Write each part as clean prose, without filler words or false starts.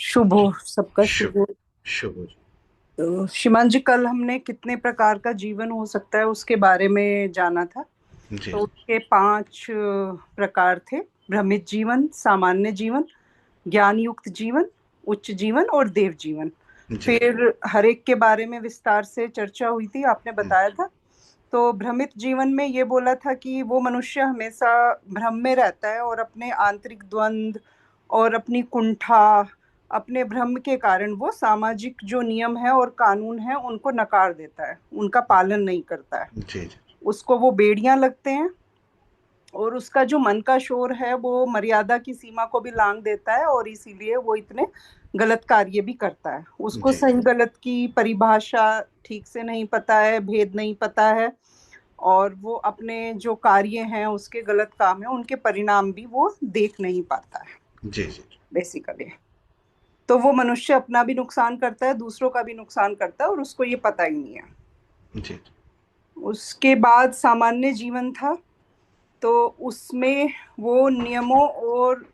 शुभ हो सबका, शुभ शुभ हो। शुभ हो। तो श्रीमान जी, कल हमने कितने प्रकार का जीवन हो सकता है उसके बारे में जाना था। जी तो उसके 5 प्रकार थे: भ्रमित जीवन, सामान्य जीवन, ज्ञान युक्त जीवन, उच्च जीवन और देव जीवन। जी। फिर हर एक के बारे में विस्तार से चर्चा हुई थी, आपने हम्म, बताया था। तो भ्रमित जीवन में ये बोला था कि वो मनुष्य हमेशा भ्रम में रहता है और अपने आंतरिक द्वंद्व और अपनी कुंठा, अपने भ्रम के कारण वो सामाजिक जो नियम है और कानून है उनको नकार देता है, उनका पालन नहीं करता है। जी जी। उसको वो बेड़ियां लगते हैं और उसका जो मन का शोर है वो मर्यादा की सीमा को भी लांघ देता है और इसीलिए वो इतने गलत कार्य भी करता है। उसको जी सही गलत की परिभाषा ठीक से नहीं पता है, भेद नहीं पता है, और वो अपने जो कार्य हैं, उसके गलत काम है, उनके परिणाम भी वो देख नहीं पाता है जी। जी बेसिकली। तो वो मनुष्य अपना भी नुकसान करता है, दूसरों का भी नुकसान करता है और उसको ये पता ही नहीं है। जी। उसके बाद सामान्य जीवन था। तो उसमें वो नियमों और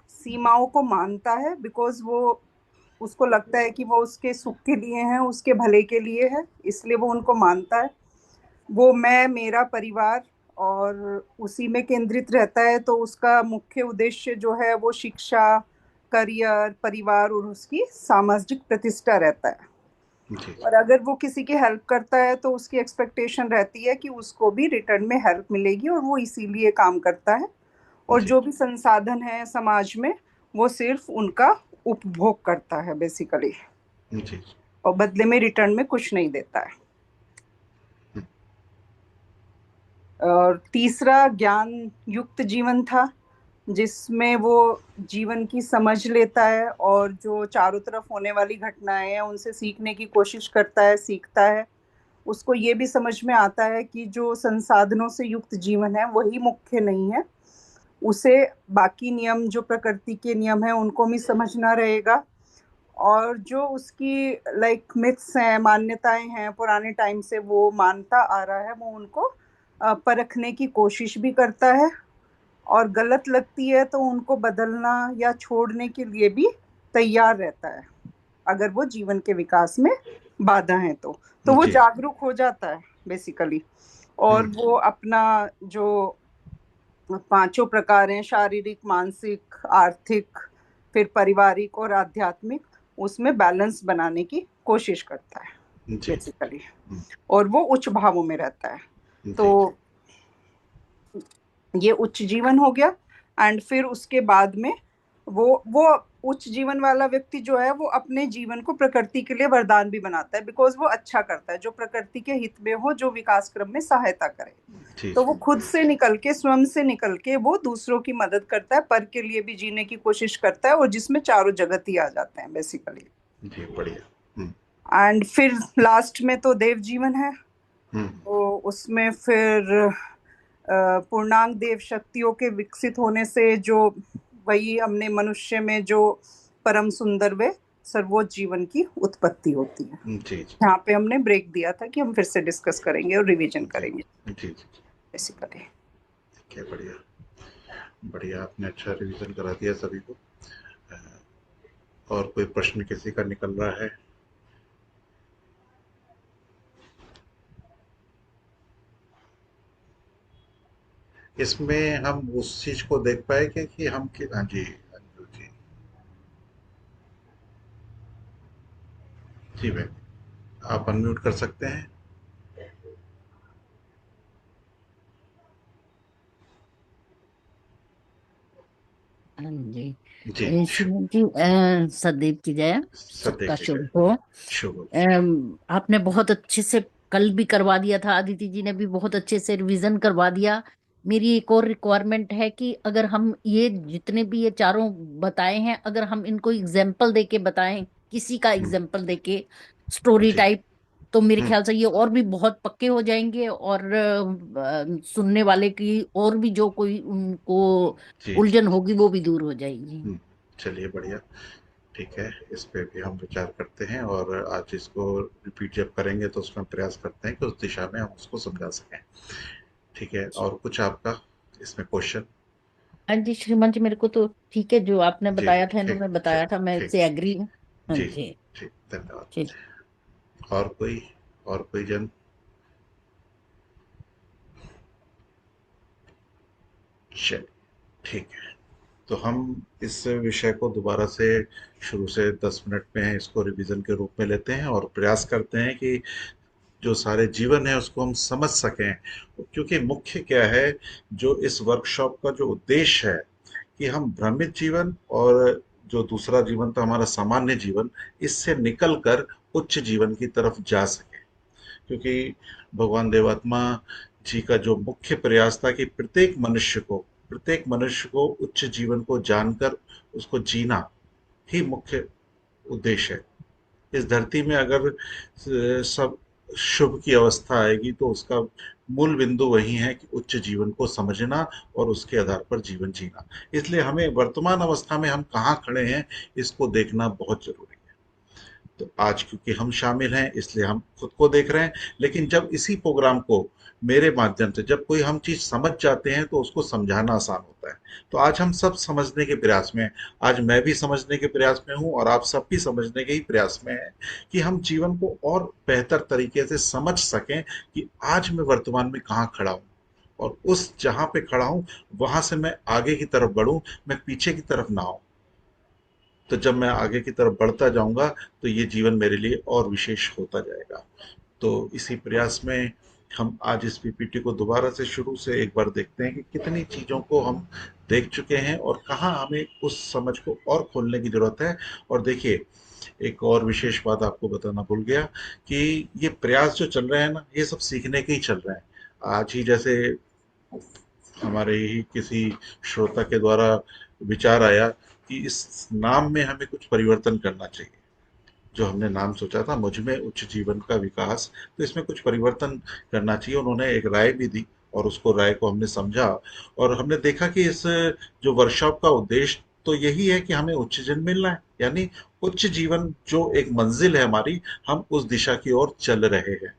सीमाओं को मानता है, बिकॉज वो, उसको लगता है कि वो उसके सुख के लिए हैं, उसके भले के लिए है, इसलिए वो उनको मानता है। वो मैं, मेरा परिवार और उसी में केंद्रित रहता है। तो उसका मुख्य उद्देश्य जो है वो शिक्षा, करियर, परिवार और उसकी सामाजिक प्रतिष्ठा रहता है। जी। और अगर वो किसी की हेल्प करता है तो उसकी एक्सपेक्टेशन रहती है कि उसको भी रिटर्न में हेल्प मिलेगी, और वो इसीलिए काम करता है। और जी जो भी संसाधन है समाज में, वो सिर्फ उनका उपभोग करता है बेसिकली, जी। और बदले में रिटर्न में कुछ नहीं देता है। हम्म, और तीसरा ज्ञान युक्त जीवन था, जिसमें वो जीवन की समझ लेता है और जो चारों तरफ होने वाली घटनाएं हैं उनसे सीखने की कोशिश करता है, सीखता है। उसको ये भी समझ में आता है कि जो संसाधनों से युक्त जीवन है वही मुख्य नहीं है। उसे बाकी नियम, जो प्रकृति के नियम है, उनको भी समझना रहेगा। और जो उसकी लाइक मिथ्स हैं, मान्यताएं हैं, पुराने टाइम से वो मानता आ रहा है, वो उनको परखने की कोशिश भी करता है। और गलत लगती है तो उनको बदलना या छोड़ने के लिए भी तैयार रहता है, अगर वो जीवन के विकास में बाधा है तो वो जी। जागरूक हो जाता है बेसिकली। और हम्म, वो अपना जो 5 प्रकार हैं, शारीरिक, मानसिक, आर्थिक, फिर पारिवारिक और आध्यात्मिक, उसमें बैलेंस बनाने की कोशिश करता है जी। बेसिकली। हम्म, और वो उच्च भावों में रहता है। तो जी। ये उच्च जीवन हो गया। एंड फिर उसके बाद में वो उच्च जीवन वाला व्यक्ति जो है वो अपने जीवन को प्रकृति के लिए वरदान भी बनाता है, बिकॉज वो अच्छा करता है जो प्रकृति के हित में हो, जो विकास क्रम में सहायता करे। जी तो जी। वो खुद से निकल के, स्वयं से निकल के वो दूसरों की मदद करता है, पर के लिए भी जीने की कोशिश करता है, और जिसमें चारों जगत ही आ जाते हैं बेसिकली। जी बढ़िया। हम्म। एंड फिर लास्ट में तो देव जीवन है। हम्म। तो उसमें फिर पूर्णांग देव शक्तियों के विकसित होने से जो, वही हमने मनुष्य में जो परम सुंदर वे सर्वोच्च जीवन की उत्पत्ति होती है। जी जी। यहाँ पे हमने ब्रेक दिया था कि हम फिर से डिस्कस करेंगे और रिवीजन जी करेंगे जी। जी। बेसिकली। ठीक है, बढ़िया। बढ़िया, आपने अच्छा रिवीजन करा दिया सभी को। अ, और कोई प्रश्न किसी का निकल रहा है? इसमें हम उस चीज को देख पाए कि हम हाँ जी, अंजू जी। जी मैम, आप अनम्यूट कर सकते हैं। हाँ जी। जी। श्रीमती जी, सदैव की जय, सत्य सबका की जय। शुभ हो। शुभ। आपने बहुत अच्छे से कल भी करवा दिया था, अदिति जी ने भी बहुत अच्छे से रिवीजन करवा दिया। मेरी एक और रिक्वायरमेंट है कि अगर हम ये जितने भी ये चारों बताए हैं, अगर हम इनको एग्जाम्पल देके बताएं, किसी का हुँ, एग्जाम्पल देके, स्टोरी जी। टाइप, तो मेरे हुँ, ख्याल से ये और भी बहुत पक्के हो जाएंगे, और सुनने वाले की और भी जो कोई उनको जी, जी। उलझन होगी वो भी दूर हो जाएगी। हुँ, चलिए बढ़िया, ठीक है, इस पे भी हम विचार करते हैं और आज इसको रिपीट जब करेंगे तो उसमें प्रयास करते हैं कि उस दिशा में हम उसको समझा सकें। ठीक है, और कुछ आपका इसमें क्वेश्चन? हाँ जी श्रीमान जी, मेरे को तो ठीक है, जो आपने जी, बताया था, ठीक, इन्होंने बताया ठीक, था, मैं ठीक। इससे एग्री हूँ। हाँ जी, जी। जी, धन्यवाद। जी। और कोई और कोई जन? चलिए, ठीक है। तो हम इस विषय को दोबारा से शुरू से 10 मिनट में इसको रिवीजन के रूप में लेते हैं और प्रयास करते हैं कि जो सारे जीवन है उसको हम समझ सकें। क्योंकि मुख्य क्या है, जो इस वर्कशॉप का जो उद्देश्य है कि हम भ्रमित जीवन और जो दूसरा जीवन था हमारा सामान्य जीवन, इससे निकलकर उच्च जीवन की तरफ जा सके। क्योंकि भगवान देवात्मा जी का जो मुख्य प्रयास था कि प्रत्येक मनुष्य को उच्च जीवन को जानकर उसको जीना ही मुख्य उद्देश्य है। इस धरती में अगर सब शुभ की अवस्था आएगी तो उसका मूल बिंदु वही है कि उच्च जीवन को समझना और उसके आधार पर जीवन जीना। इसलिए हमें वर्तमान अवस्था में हम कहाँ खड़े हैं इसको देखना बहुत जरूरी है। तो आज क्योंकि हम शामिल हैं इसलिए हम खुद को देख रहे हैं, लेकिन जब इसी प्रोग्राम को मेरे माध्यम से जब कोई हम चीज समझ जाते हैं तो उसको समझाना आसान होता है। तो आज हम सब समझने के प्रयास में हैं। आज मैं भी समझने के प्रयास में हूं और आप सब भी समझने के ही प्रयास में हैं कि हम जीवन को और बेहतर तरीके से समझ सकें कि आज मैं वर्तमान में कहाँ खड़ा हूँ और उस जहां पे खड़ा हूं वहां से मैं आगे की तरफ बढ़ूं, मैं पीछे की तरफ ना आऊं। तो जब मैं आगे की तरफ बढ़ता जाऊंगा तो ये जीवन मेरे लिए और विशेष होता जाएगा। तो इसी प्रयास में हम आज इस पीपीटी को दोबारा से शुरू से एक बार देखते हैं कि कितनी चीजों को हम देख चुके हैं और कहाँ हमें उस समझ को और खोलने की जरूरत है। और देखिए, एक और विशेष बात आपको बताना भूल गया कि ये प्रयास जो चल रहे हैं ना, ये सब सीखने के ही चल रहे हैं। आज ही जैसे हमारे ही किसी श्रोता के द्वारा विचार आया कि इस नाम में हमें कुछ परिवर्तन करना चाहिए। जो हमने नाम सोचा था मुझ में उच्च जीवन का विकास, तो इसमें कुछ परिवर्तन करना चाहिए। उन्होंने एक राय भी दी और उसको राय को हमने समझा और हमने देखा कि इस जो वर्कशॉप का उद्देश्य तो यही है कि हमें उच्च जीवन मिलना है, यानी उच्च जीवन जो एक मंजिल है हमारी, हम उस दिशा की ओर चल रहे हैं।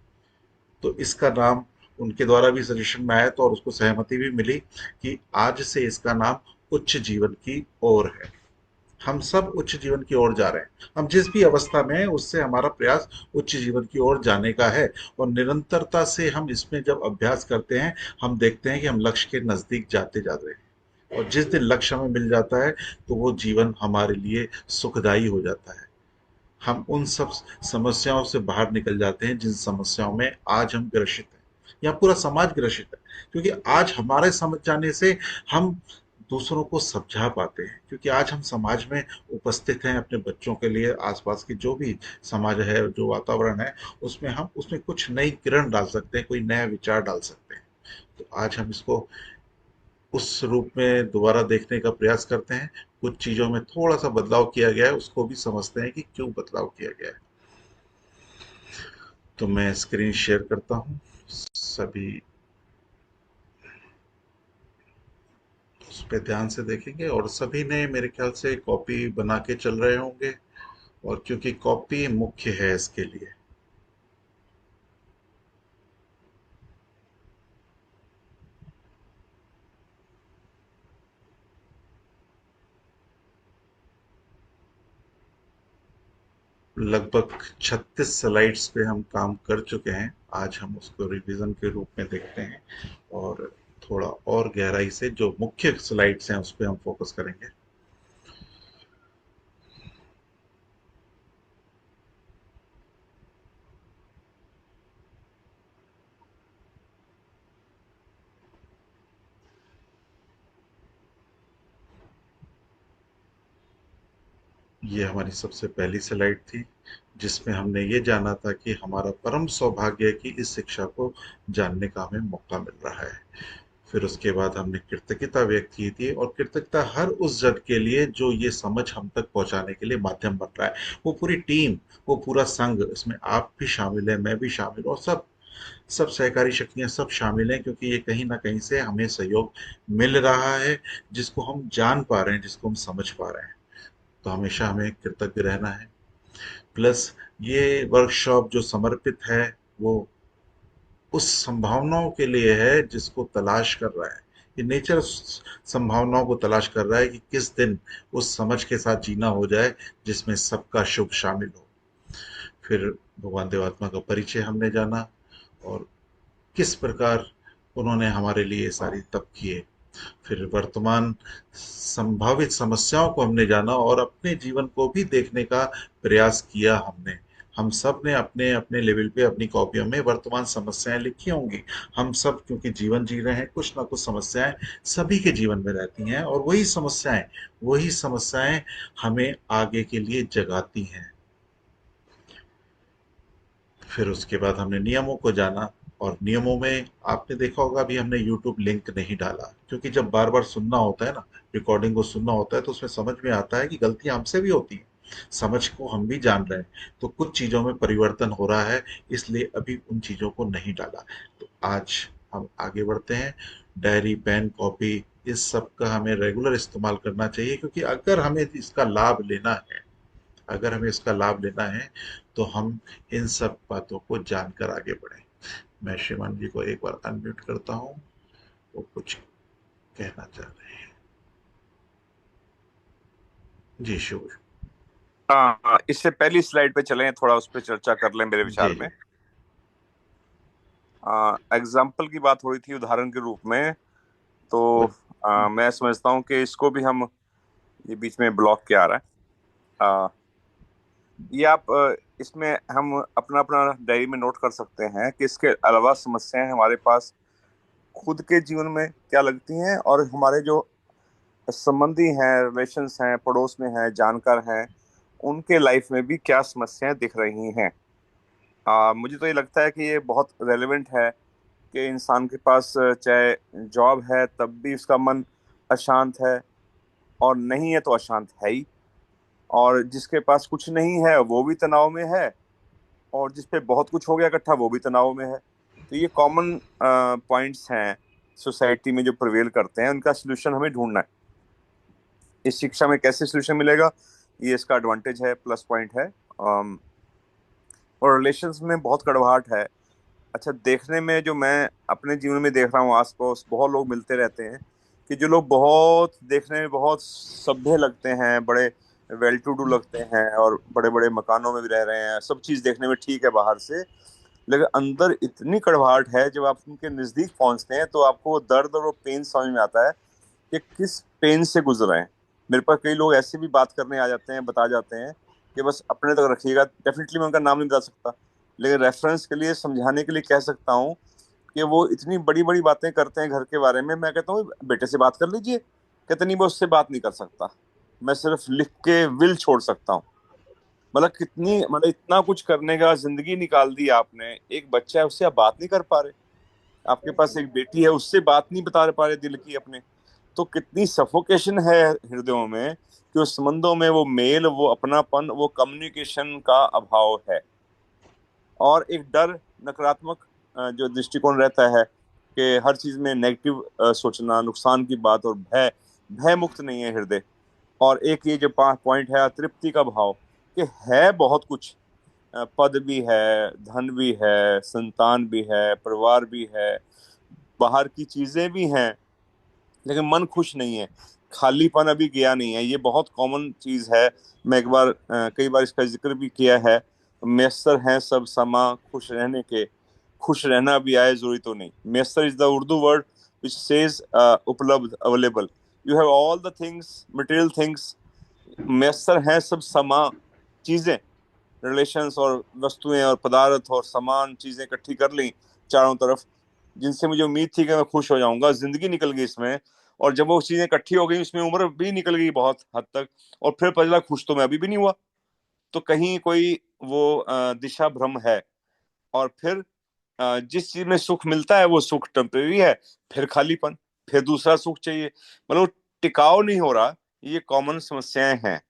तो इसका नाम उनके द्वारा भी सजेशन में आया तो और उसको सहमति भी मिली कि आज से इसका नाम उच्च जीवन की ओर है। हम सब उच्च जीवन की ओर जा रहे हैं। हम जिस भी अवस्था में हैं उससे हमारा प्रयास उच्च जीवन की ओर जाने का है। और निरंतरता से हम इसमें जब अभ्यास करते हैं हम देखते हैं कि हम लक्ष्य के नजदीक जाते जा रहे हैं। और जिस दिन लक्ष्य हमें मिल जाता है तो वो जीवन हमारे लिए सुखदायी हो जाता है। हम उन सब समस्याओं से बाहर निकल जाते हैं जिन समस्याओं में आज हम ग्रसित हैं या पूरा समाज ग्रसित है। क्योंकि आज हमारे समझ जाने से हम दूसरों को समझा पाते हैं। क्योंकि आज हम समाज में उपस्थित हैं अपने बच्चों के लिए, आसपास की जो भी समाज है, जो वातावरण है, उसमें हम उसमें कुछ नई किरण डाल सकते हैं, कोई नया विचार डाल सकते हैं। तो आज हम इसको उस रूप में दोबारा देखने का प्रयास करते हैं। कुछ चीजों में थोड़ा सा बदलाव किया गया है, उसको भी समझते हैं कि क्यों बदलाव किया गया है। तो मैं स्क्रीन शेयर करता हूँ। सभी उस पर ध्यान से देखेंगे और सभी ने मेरे ख्याल से कॉपी बना के चल रहे होंगे। और क्योंकि कॉपी मुख्य है इसके लिए, लगभग 36 स्लाइड्स पे हम काम कर चुके हैं। आज हम उसको रिवीजन के रूप में देखते हैं और थोड़ा और गहराई से जो मुख्य स्लाइड्स हैं उस पर हम फोकस करेंगे। ये हमारी सबसे पहली स्लाइड थी जिसमें हमने ये जाना था कि हमारा परम सौभाग्य है कि इस शिक्षा को जानने का हमें मौका मिल रहा है। फिर उसके बाद हमने कृतज्ञता व्यक्त की थी और कृतज्ञता हर उस जन के लिए जो ये समझ हम तक पहुंचाने के लिए माध्यम बन रहा है। वो पूरी टीम, वो पूरा संघ, इसमें आप भी शामिल हैं, मैं भी शामिल हूं और सब सब सहकारी शक्तियां सब शामिल हैं। क्योंकि ये कहीं ना कहीं से हमें सहयोग मिल रहा है जिसको हम जान पा रहे हैं, जिसको हम समझ पा रहे हैं। तो हमेशा हमें कृतज्ञ रहना है। प्लस ये वर्कशॉप जो समर्पित है वो उस संभावनाओं के लिए है जिसको तलाश कर रहा है। ये नेचर संभावनाओं को तलाश कर रहा है कि किस दिन उस समझ के साथ जीना हो जाए जिसमें सबका शुभ शामिल हो। फिर भगवान देवात्मा का परिचय हमने जाना, और किस प्रकार उन्होंने हमारे लिए सारी तप किए। फिर वर्तमान संभावित समस्याओं को हमने जाना और अपने जीवन को भी देखने का प्रयास किया हमने। हम सब ने अपने अपने लेवल पे अपनी कॉपियों में वर्तमान समस्याएं लिखी होंगी। हम सब क्योंकि जीवन जी रहे हैं, कुछ ना कुछ समस्याएं सभी के जीवन में रहती हैं, और वही समस्याएं हमें आगे के लिए जगाती हैं। फिर उसके बाद हमने नियमों को जाना, और नियमों में आपने देखा होगा अभी हमने यूट्यूब लिंक नहीं डाला, क्योंकि जब बार बार सुनना होता है ना, रिकॉर्डिंग को सुनना होता है, तो उसमें समझ में आता है कि गलतियां हमसे भी होती हैं, समझ को हम भी जान रहे हैं, तो कुछ चीजों में परिवर्तन हो रहा है, इसलिए अभी उन चीजों को नहीं डाला। तो आज हम आगे बढ़ते हैं। डायरी, पेन, कॉपी, इस सब का हमें रेगुलर इस्तेमाल करना चाहिए, क्योंकि अगर हमें इसका लाभ लेना है तो हम इन सब बातों को जानकर आगे बढ़े। मैं श्रीमान जी को एक बार अनम्यूट करता हूँ, वो कुछ कहना चाह रहे हैं। जी शुभ। हाँ, इससे पहली स्लाइड पे चलें, थोड़ा उस पर चर्चा कर लें मेरे विचार जी में। एग्जाम्पल की बात हो रही थी, उदाहरण के रूप में। तो मैं समझता हूँ कि इसको भी हम, ये बीच में ब्लॉक क्या आ रहा है, ये आप इसमें हम अपना अपना डायरी में नोट कर सकते हैं कि इसके अलावा समस्याएं हमारे पास खुद के जीवन में क्या लगती हैं, और हमारे जो संबंधी हैं, रिलेशंस हैं, पड़ोस में हैं, जानकार हैं, उनके लाइफ में भी क्या समस्याएं दिख रही हैं। मुझे तो ये लगता है कि ये बहुत रेलेवेंट है कि इंसान के पास चाहे जॉब है तब भी उसका मन अशांत है, और नहीं है तो अशांत है ही, और जिसके पास कुछ नहीं है वो भी तनाव में है, और जिस पे बहुत कुछ हो गया इकट्ठा वो भी तनाव में है। तो ये कॉमन पॉइंट्स हैं सोसाइटी में जो प्रिवेल करते हैं, उनका सोल्यूशन हमें ढूंढना है। इस शिक्षा में कैसे सोल्यूशन मिलेगा, ये इसका एडवांटेज है, प्लस पॉइंट है। और रिलेशंस में बहुत कड़वाहट है। अच्छा, देखने में जो मैं अपने जीवन में देख रहा हूँ, आसपास बहुत लोग मिलते रहते हैं कि जो लोग बहुत देखने में बहुत सभ्य लगते हैं, बड़े वेल टू डू लगते हैं, और बड़े बड़े मकानों में भी रह रहे हैं, सब चीज देखने में ठीक है बाहर से, लेकिन अंदर इतनी कड़वाहट है। जब आप उनके नजदीक पहुंचते हैं तो आपको वो दर्द और वो पेन समझ में आता है कि किस पेन से गुजर रहे हैं। मेरे पास कई लोग ऐसे भी बात करने आ जाते हैं, बता जाते हैं कि बस अपने तक रखिएगा। डेफिनेटली मैं उनका नाम नहीं बता सकता, लेकिन रेफरेंस के लिए, समझाने के लिए कह सकता हूँ कि वो इतनी बड़ी बड़ी बातें करते हैं घर के बारे में। मैं कहता हूँ बेटे से बात कर लीजिए, कहते नहीं मैं उससे बात नहीं कर सकता, मैं सिर्फ लिख के विल छोड़ सकता हूँ। मतलब कितनी, मतलब इतना कुछ करने का जिंदगी निकाल दी आपने। एक बच्चा है, उससे आप बात नहीं कर पा रहे। आपके पास एक बेटी है, उससे बात नहीं बता पा रहे दिल की अपने। तो कितनी सफोकेशन है हृदयों में कि उस संबंधों में वो मेल, वो अपनापन, वो कम्युनिकेशन का अभाव है। और एक डर, नकारात्मक जो दृष्टिकोण रहता है कि हर चीज में नेगेटिव सोचना, नुकसान की बात, और भय, भय मुक्त नहीं है हृदय। और एक ये जो पॉइंट है, तृप्ति का भाव, कि है बहुत कुछ, पद भी है, धन भी है, संतान भी है, परिवार भी है, बाहर की चीजें भी हैं, लेकिन मन खुश नहीं है, खालीपन अभी गया नहीं है। ये बहुत कॉमन चीज है। मैं एक बार, कई बार इसका जिक्र भी किया है। मैसर हैं सब समा खुश रहने के, खुश रहना भी आए जरूरी तो नहीं। मैसर is the Urdu word which says उपलब्ध, available. You have all the things, material things. मैसर हैं सब समा, चीजें, रिलेशंस और वस्तुएं और पदार्थ और सामान, चीजें इकट्ठी कर ली चारों तरफ, जिनसे मुझे उम्मीद थी कि मैं खुश हो जाऊंगा, जिंदगी निकल गई इसमें। और जब वो चीजें इकट्ठी हो गई, उसमें उम्र भी निकल गई बहुत हद तक, और फिर पता चला खुश तो मैं अभी भी नहीं हुआ। तो कहीं कोई वो दिशा भ्रम है। और फिर जिस चीज में सुख मिलता है वो सुख टेम्परेरी है, फिर खालीपन, फिर दूसरा सुख चाहिए, मतलब टिकाव नहीं हो रहा। ये कॉमन समस्याएं हैं।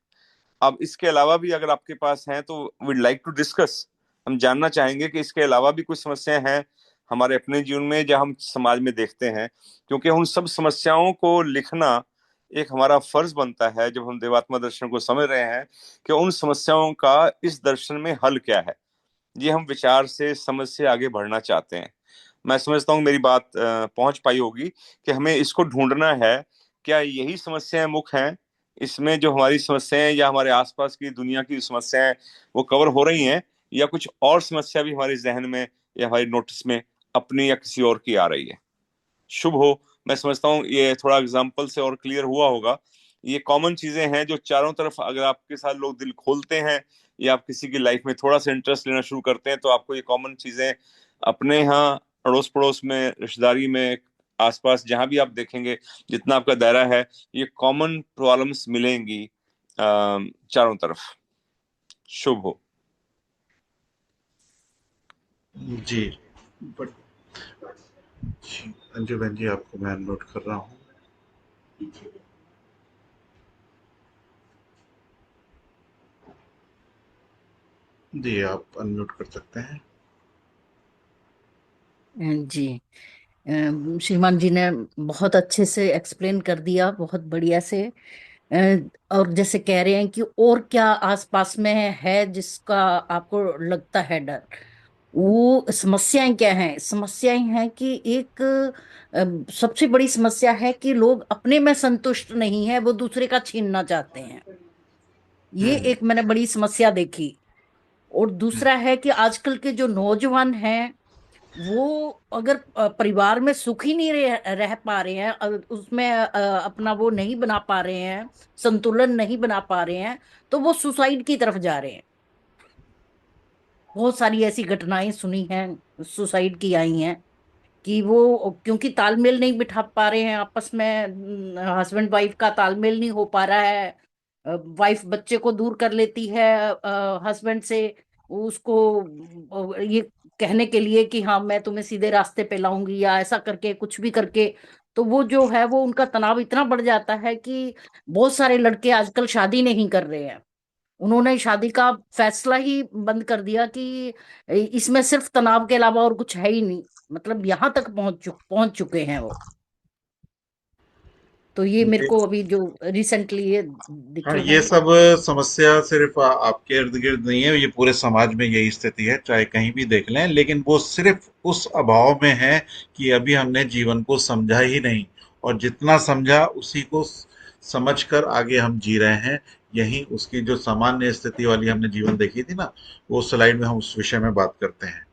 अब इसके अलावा भी अगर आपके पास हैं तो वीड लाइक टू डिस्कस। हम जानना चाहेंगे कि इसके अलावा भी कुछ समस्याएं हैं हमारे अपने जीवन में, जो हम समाज में देखते हैं। क्योंकि उन सब समस्याओं को लिखना एक हमारा फर्ज बनता है, जब हम देवात्मा दर्शन को समझ रहे हैं, कि उन समस्याओं का इस दर्शन में हल क्या है। ये हम विचार से, समझ से आगे बढ़ना चाहते हैं। मैं समझता हूँ मेरी बात पहुंच पाई होगी कि हमें इसको ढूंढना है। क्या यही समस्याएं मुख्य हैं? इसमें जो हमारी समस्याएं या हमारे आसपास की दुनिया की समस्याएं वो कवर हो रही हैं, या कुछ और समस्या भी हमारे जहन में या हमारी नोटिस में अपनी या किसी और की आ रही है? शुभ हो। मैं समझता हूँ ये थोड़ा एग्जाम्पल से और क्लियर हुआ होगा। ये कॉमन चीजें हैं जो चारों तरफ अगर आपके साथ लोग दिल खोलते हैं या आप किसी की लाइफ में थोड़ा सा इंटरेस्ट लेना शुरू करते हैं, तो आपको ये कॉमन चीजें अपने यहाँ अड़ोस पड़ोस में, रिश्तेदारी में, आसपास जहां भी आप देखेंगे, जितना आपका दायरा है, ये कॉमन प्रॉब्लम्स मिलेंगी चारों तरफ। शुभ हो। जी, बट जी, अंजू बहन जी, आपको मैं नोट कर रहा हूँ। जी, आप अनम्यूट कर सकते हैं। जी। श्रीमान जी ने बहुत अच्छे से एक्सप्लेन कर दिया, बहुत बढ़िया से। और जैसे कह रहे हैं कि और क्या आसपास में है जिसका आपको लगता है डर, वो समस्याएं क्या हैं? समस्याएं हैं कि एक सबसे बड़ी समस्या है कि लोग अपने में संतुष्ट नहीं है, वो दूसरे का छीनना चाहते हैं। ये हम्म, एक मैंने बड़ी समस्या देखी। और हम्म, दूसरा है कि आजकल के जो नौजवान हैं, वो अगर परिवार में सुखी नहीं रह पा रहे हैं, उसमें अपना वो नहीं बना पा रहे हैं, संतुलन नहीं बना पा रहे हैं, तो वो सुसाइड की तरफ जा रहे हैं। बहुत सारी ऐसी घटनाएं सुनी हैं, सुसाइड की आई हैं, कि वो क्योंकि तालमेल नहीं बिठा पा रहे हैं आपस में, हस्बैंड वाइफ का तालमेल नहीं हो पा रहा है। वाइफ बच्चे को दूर कर लेती है हस्बैंड से, उसको ये कहने के लिए कि हाँ मैं तुम्हें सीधे रास्ते पे लाऊंगी, या ऐसा करके कुछ भी करके। तो वो जो है वो उनका तनाव इतना बढ़ जाता है कि बहुत सारे लड़के आजकल शादी नहीं कर रहे हैं। उन्होंने शादी का फैसला ही बंद कर दिया कि इसमें सिर्फ तनाव के अलावा और कुछ है ही नहीं। मतलब यहाँ तक पहुंच चुके हैं वो। तो ये मेरे ये को अभी जो रिसेंटली ये हाँ, दिखे ये हैं। सब समस्या सिर्फ आपके इर्द गिर्द नहीं है, ये पूरे समाज में यही स्थिति है, चाहे कहीं भी देख लें। लेकिन वो सिर्फ उस अभाव में है कि अभी हमने जीवन को समझा ही नहीं, और जितना समझा उसी को समझकर आगे हम जी रहे हैं। यही उसकी जो सामान्य स्थिति वाली हमने जीवन देखी थी ना, वो स्लाइड में हम उस विषय में बात करते हैं।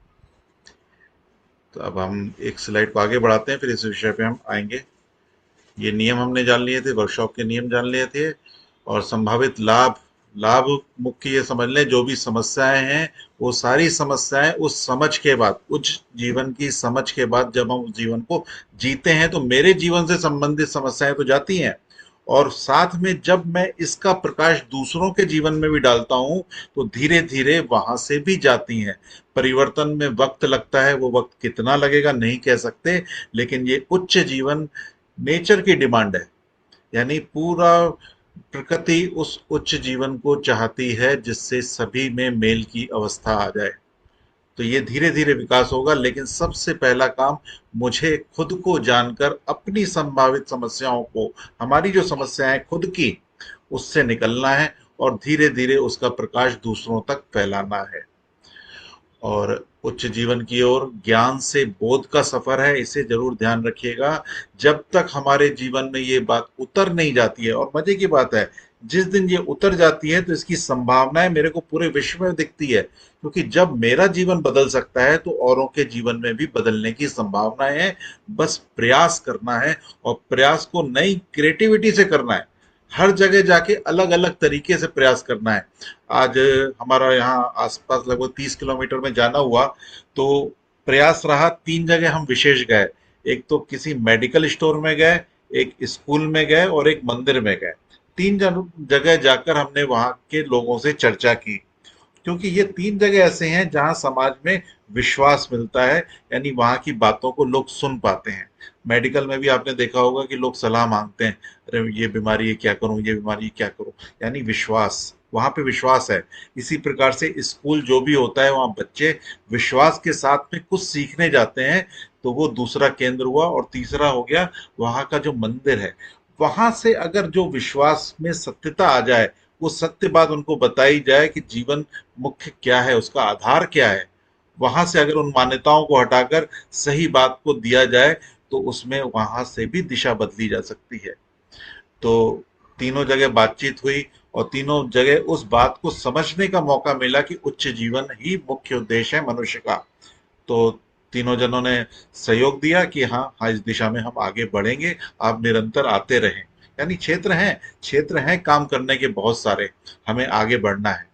तो अब हम एक स्लाइड को आगे बढ़ाते हैं, फिर इस विषय पे हम आएंगे। ये नियम हमने जान लिए थे, वर्कशॉप के नियम जान लिए थे, और संभावित लाभ। लाभ मुख्य ये समझ लें, जो भी समस्याएं हैं वो सारी समस्याएं उस समझ के बाद, उच्च जीवन की समझ के बाद जब हम उस जीवन को जीते हैं, तो मेरे जीवन से संबंधित समस्याएं तो जाती हैं, और साथ में जब मैं इसका प्रकाश दूसरों के जीवन में भी डालता हूं, तो धीरे धीरे वहां से भी जाती हैं। परिवर्तन में वक्त लगता है, वो वक्त कितना लगेगा नहीं कह सकते, लेकिन ये उच्च जीवन नेचर की डिमांड है। यानी पूरा प्रकृति उस उच्च जीवन को चाहती है जिससे सभी में मेल की अवस्था आ जाए। तो ये धीरे धीरे विकास होगा, लेकिन सबसे पहला काम मुझे खुद को जानकर अपनी संभावित समस्याओं को, हमारी जो समस्याएं खुद की, उससे निकलना है, और धीरे धीरे उसका प्रकाश दूसरों तक फैलाना है। और उच्च जीवन की ओर ज्ञान से बोध का सफर है, इसे जरूर ध्यान रखिएगा। जब तक हमारे जीवन में ये बात उतर नहीं जाती है, और मजे की बात है, जिस दिन ये उतर जाती है तो इसकी संभावनाएं मेरे को पूरे विश्व में दिखती है, क्योंकि जब मेरा जीवन बदल सकता है तो औरों के जीवन में भी बदलने की संभावनाएं हैं। बस प्रयास करना है, और प्रयास को नई क्रिएटिविटी से करना है। हर जगह जाके अलग अलग तरीके से प्रयास करना है। आज हमारा यहाँ आसपास लगभग 30 किलोमीटर में जाना हुआ, तो प्रयास रहा, 3 जगह हम विशेष गए। एक तो किसी मेडिकल स्टोर में गए, एक स्कूल में गए, और एक मंदिर में गए। जगह जाकर हमने वहाँ के लोगों से चर्चा की, क्योंकि ये 3 जगह ऐसे हैं जहां समाज में विश्वास मिलता है, यानी वहां की बातों को लोग सुन पाते हैं। मेडिकल में भी आपने देखा होगा कि लोग सलाह मांगते हैं, अरे ये बीमारी है क्या करूं, ये बीमारी है क्या करूं, यानी विश्वास, वहां पे विश्वास है। इसी प्रकार से स्कूल जो भी होता है, वहां बच्चे विश्वास के साथ में कुछ सीखने जाते हैं, तो वो दूसरा केंद्र हुआ। और तीसरा हो गया वहां का जो मंदिर है, वहां से अगर जो विश्वास में सत्यता आ जाए, वो सत्य बात उनको बताई जाए कि जीवन मुख्य क्या है, उसका आधार क्या है, वहां से अगर उन मान्यताओं को हटाकर सही बात को दिया जाए तो उसमें वहां से भी दिशा बदली जा सकती है। तो तीनों जगह बातचीत हुई और तीनों जगह उस बात को समझने का मौका मिला कि उच्च जीवन ही मुख्य उद्देश्य है मनुष्य का। तो तीनों जनों ने सहयोग दिया कि हाँ हाँ इस दिशा में हम आगे बढ़ेंगे, आप निरंतर आते रहें। यानी क्षेत्र हैं काम करने के बहुत सारे, हमें आगे बढ़ना है।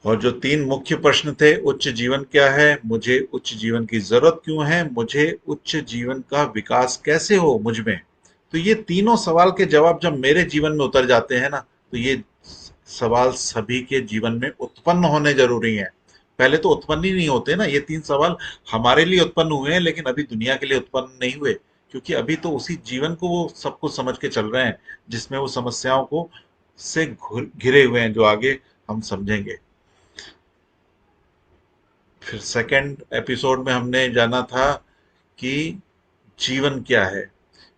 और जो तीन मुख्य प्रश्न थे, उच्च जीवन क्या है, मुझे उच्च जीवन की जरूरत क्यों है, मुझे उच्च जीवन का विकास कैसे हो मुझ में, तो ये तीनों सवाल के जवाब जब मेरे जीवन में उतर जाते हैं ना, तो ये सवाल सभी के जीवन में उत्पन्न होने जरूरी हैं। पहले तो उत्पन्न ही नहीं होते ना, ये तीन सवाल हमारे लिए उत्पन्न हुए हैं लेकिन अभी दुनिया के लिए उत्पन्न नहीं हुए, क्योंकि अभी तो उसी जीवन को वो सब कुछ समझ के चल रहे हैं जिसमें वो समस्याओं को से घिरे हुए हैं, जो आगे हम समझेंगे। फिर सेकंड एपिसोड में हमने जाना था कि जीवन क्या है।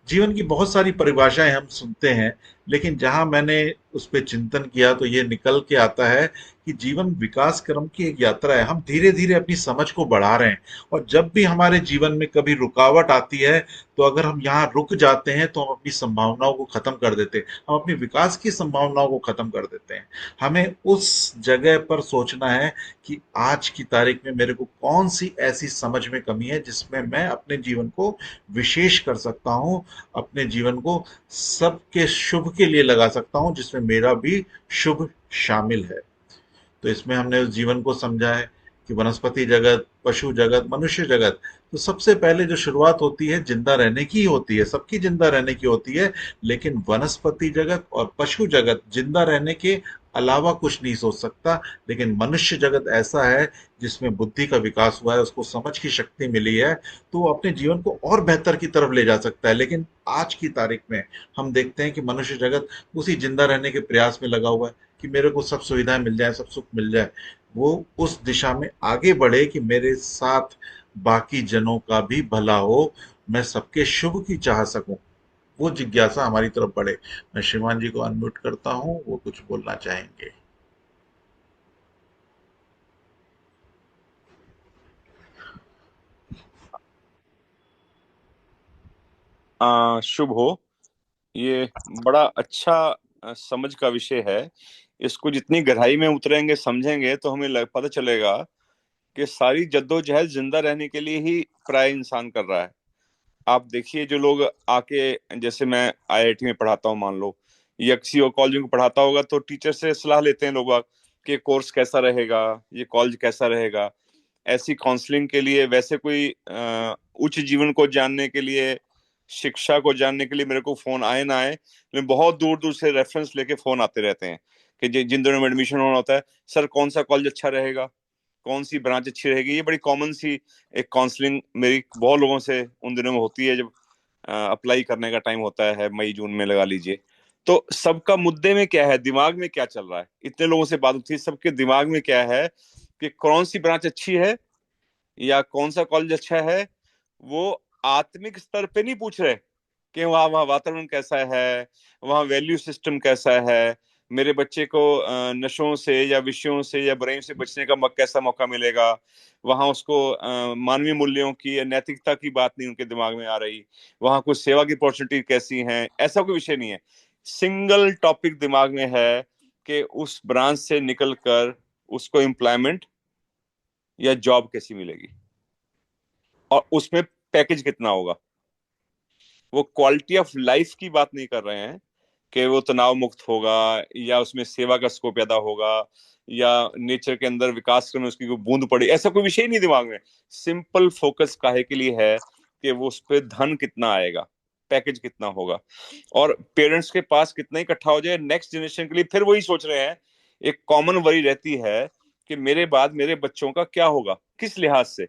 जीवन की बहुत सारी परिभाषाएं हम सुनते हैं, लेकिन जहां मैंने उस पर चिंतन किया तो ये निकल के आता है कि जीवन विकास क्रम की एक यात्रा है। हम धीरे धीरे अपनी समझ को बढ़ा रहे हैं, और जब भी हमारे जीवन में कभी रुकावट आती है तो अगर हम यहाँ रुक जाते हैं तो हम अपनी संभावनाओं को खत्म कर देते हैं, हम अपने विकास की संभावनाओं को खत्म कर देते हैं। हमें उस जगह पर सोचना है कि आज की तारीख में मेरे को कौन सी ऐसी समझ में कमी है जिसमें मैं अपने जीवन को विशेष कर सकता हूँ, अपने जीवन को सबके शुभ के लिए लगा सकता हूँ जिसमें मेरा भी शुभ शामिल है। तो इसमें हमने उस जीवन को समझा है कि वनस्पति जगत, पशु जगत, मनुष्य जगत। तो सबसे पहले जो शुरुआत होती है जिंदा रहने की होती है, सबकी जिंदा रहने की होती है, लेकिन वनस्पति जगत और पशु जगत जिंदा रहने के अलावा कुछ नहीं सोच सकता। लेकिन मनुष्य जगत ऐसा है जिसमें बुद्धि का विकास हुआ है, उसको समझ की शक्ति मिली है, तो वो अपने जीवन को और बेहतर की तरफ ले जा सकता है। लेकिन आज की तारीख में हम देखते हैं कि मनुष्य जगत उसी जिंदा रहने के प्रयास में लगा हुआ है कि मेरे को सब सुविधाएं मिल जाए, सब सुख मिल जाए। वो उस दिशा में आगे बढ़े कि मेरे साथ बाकी जनों का भी भला हो, मैं सबके शुभ की चाह सकूं, वो जिज्ञासा हमारी तरफ बढ़े। मैं श्रीमान जी को अनम्यूट करता हूं, वो कुछ बोलना चाहेंगे। शुभ हो। ये बड़ा अच्छा समझ का विषय है। इसको जितनी गहराई में उतरेंगे, समझेंगे, तो हमें पता चलेगा कि सारी जद्दोजहद जिंदा रहने के लिए ही प्राय इंसान कर रहा है। आप देखिए, जो लोग आके, जैसे मैं आईआईटी में पढ़ाता हूँ मान लो, या किसी और कॉलेज में पढ़ाता होगा, तो टीचर से सलाह लेते हैं लोग कि कोर्स कैसा रहेगा, ये कॉलेज कैसा रहेगा। ऐसी काउंसलिंग के लिए, वैसे कोई उच्च जीवन को जानने के लिए, शिक्षा को जानने के लिए मेरे को फोन आए ना आए, लेकिन बहुत दूर दूर से रेफरेंस लेके फोन आते रहते हैं कि जिन दिनों में एडमिशन होना होता है, सर कौन सा कॉलेज अच्छा रहेगा, कौन सी ब्रांच अच्छी रहेगी। ये बड़ी कॉमन सी एक काउंसलिंग मेरी बहुत लोगों से उन दिनों में होती है, जब अप्लाई करने का टाइम होता है, मई जून में लगा लीजिए। तो सबका मुद्दे में क्या है, दिमाग में क्या चल रहा है, इतने लोगों से बात होती है, सबके दिमाग में क्या है कि कौन सी ब्रांच अच्छी है या कौन सा कॉलेज अच्छा है। वो आत्मिक स्तर पे नहीं पूछ रहे कि वहाँ वहाँ वातावरण कैसा है, वहाँ वैल्यू सिस्टम कैसा है, मेरे बच्चे को नशों से या विषयों से या बुराइयों से बचने का कैसा मौका मिलेगा। वहाँ उसको मानवीय मूल्यों की या नैतिकता की बात नहीं उनके दिमाग में आ रही। वहाँ कुछ सेवा की अपॉर्चुनिटी कैसी है, ऐसा कोई विषय नहीं है। सिंगल टॉपिक दिमाग में है कि उस ब्रांच से निकलकर उसको एम्प्लॉयमेंट या जॉब कैसी मिलेगी, और उसमें पैकेज कितना होगा। वो क्वालिटी ऑफ लाइफ की बात नहीं कर रहे हैं कि वो तनाव मुक्त होगा या उसमें सेवा का स्कोप पैदा होगा या नेचर के अंदर विकास करने उसकी कोई बूंद पड़ी, ऐसा कोई विषय नहीं दिमाग में। सिंपल फोकस काहे के लिए है कि वो उस पर धन कितना आएगा, पैकेज कितना होगा, और पेरेंट्स के पास कितना इकट्ठा हो जाए नेक्स्ट जनरेशन के लिए। फिर वही सोच रहे हैं, एक कॉमन वरी रहती है कि मेरे बाद मेरे बच्चों का क्या होगा, किस लिहाज से,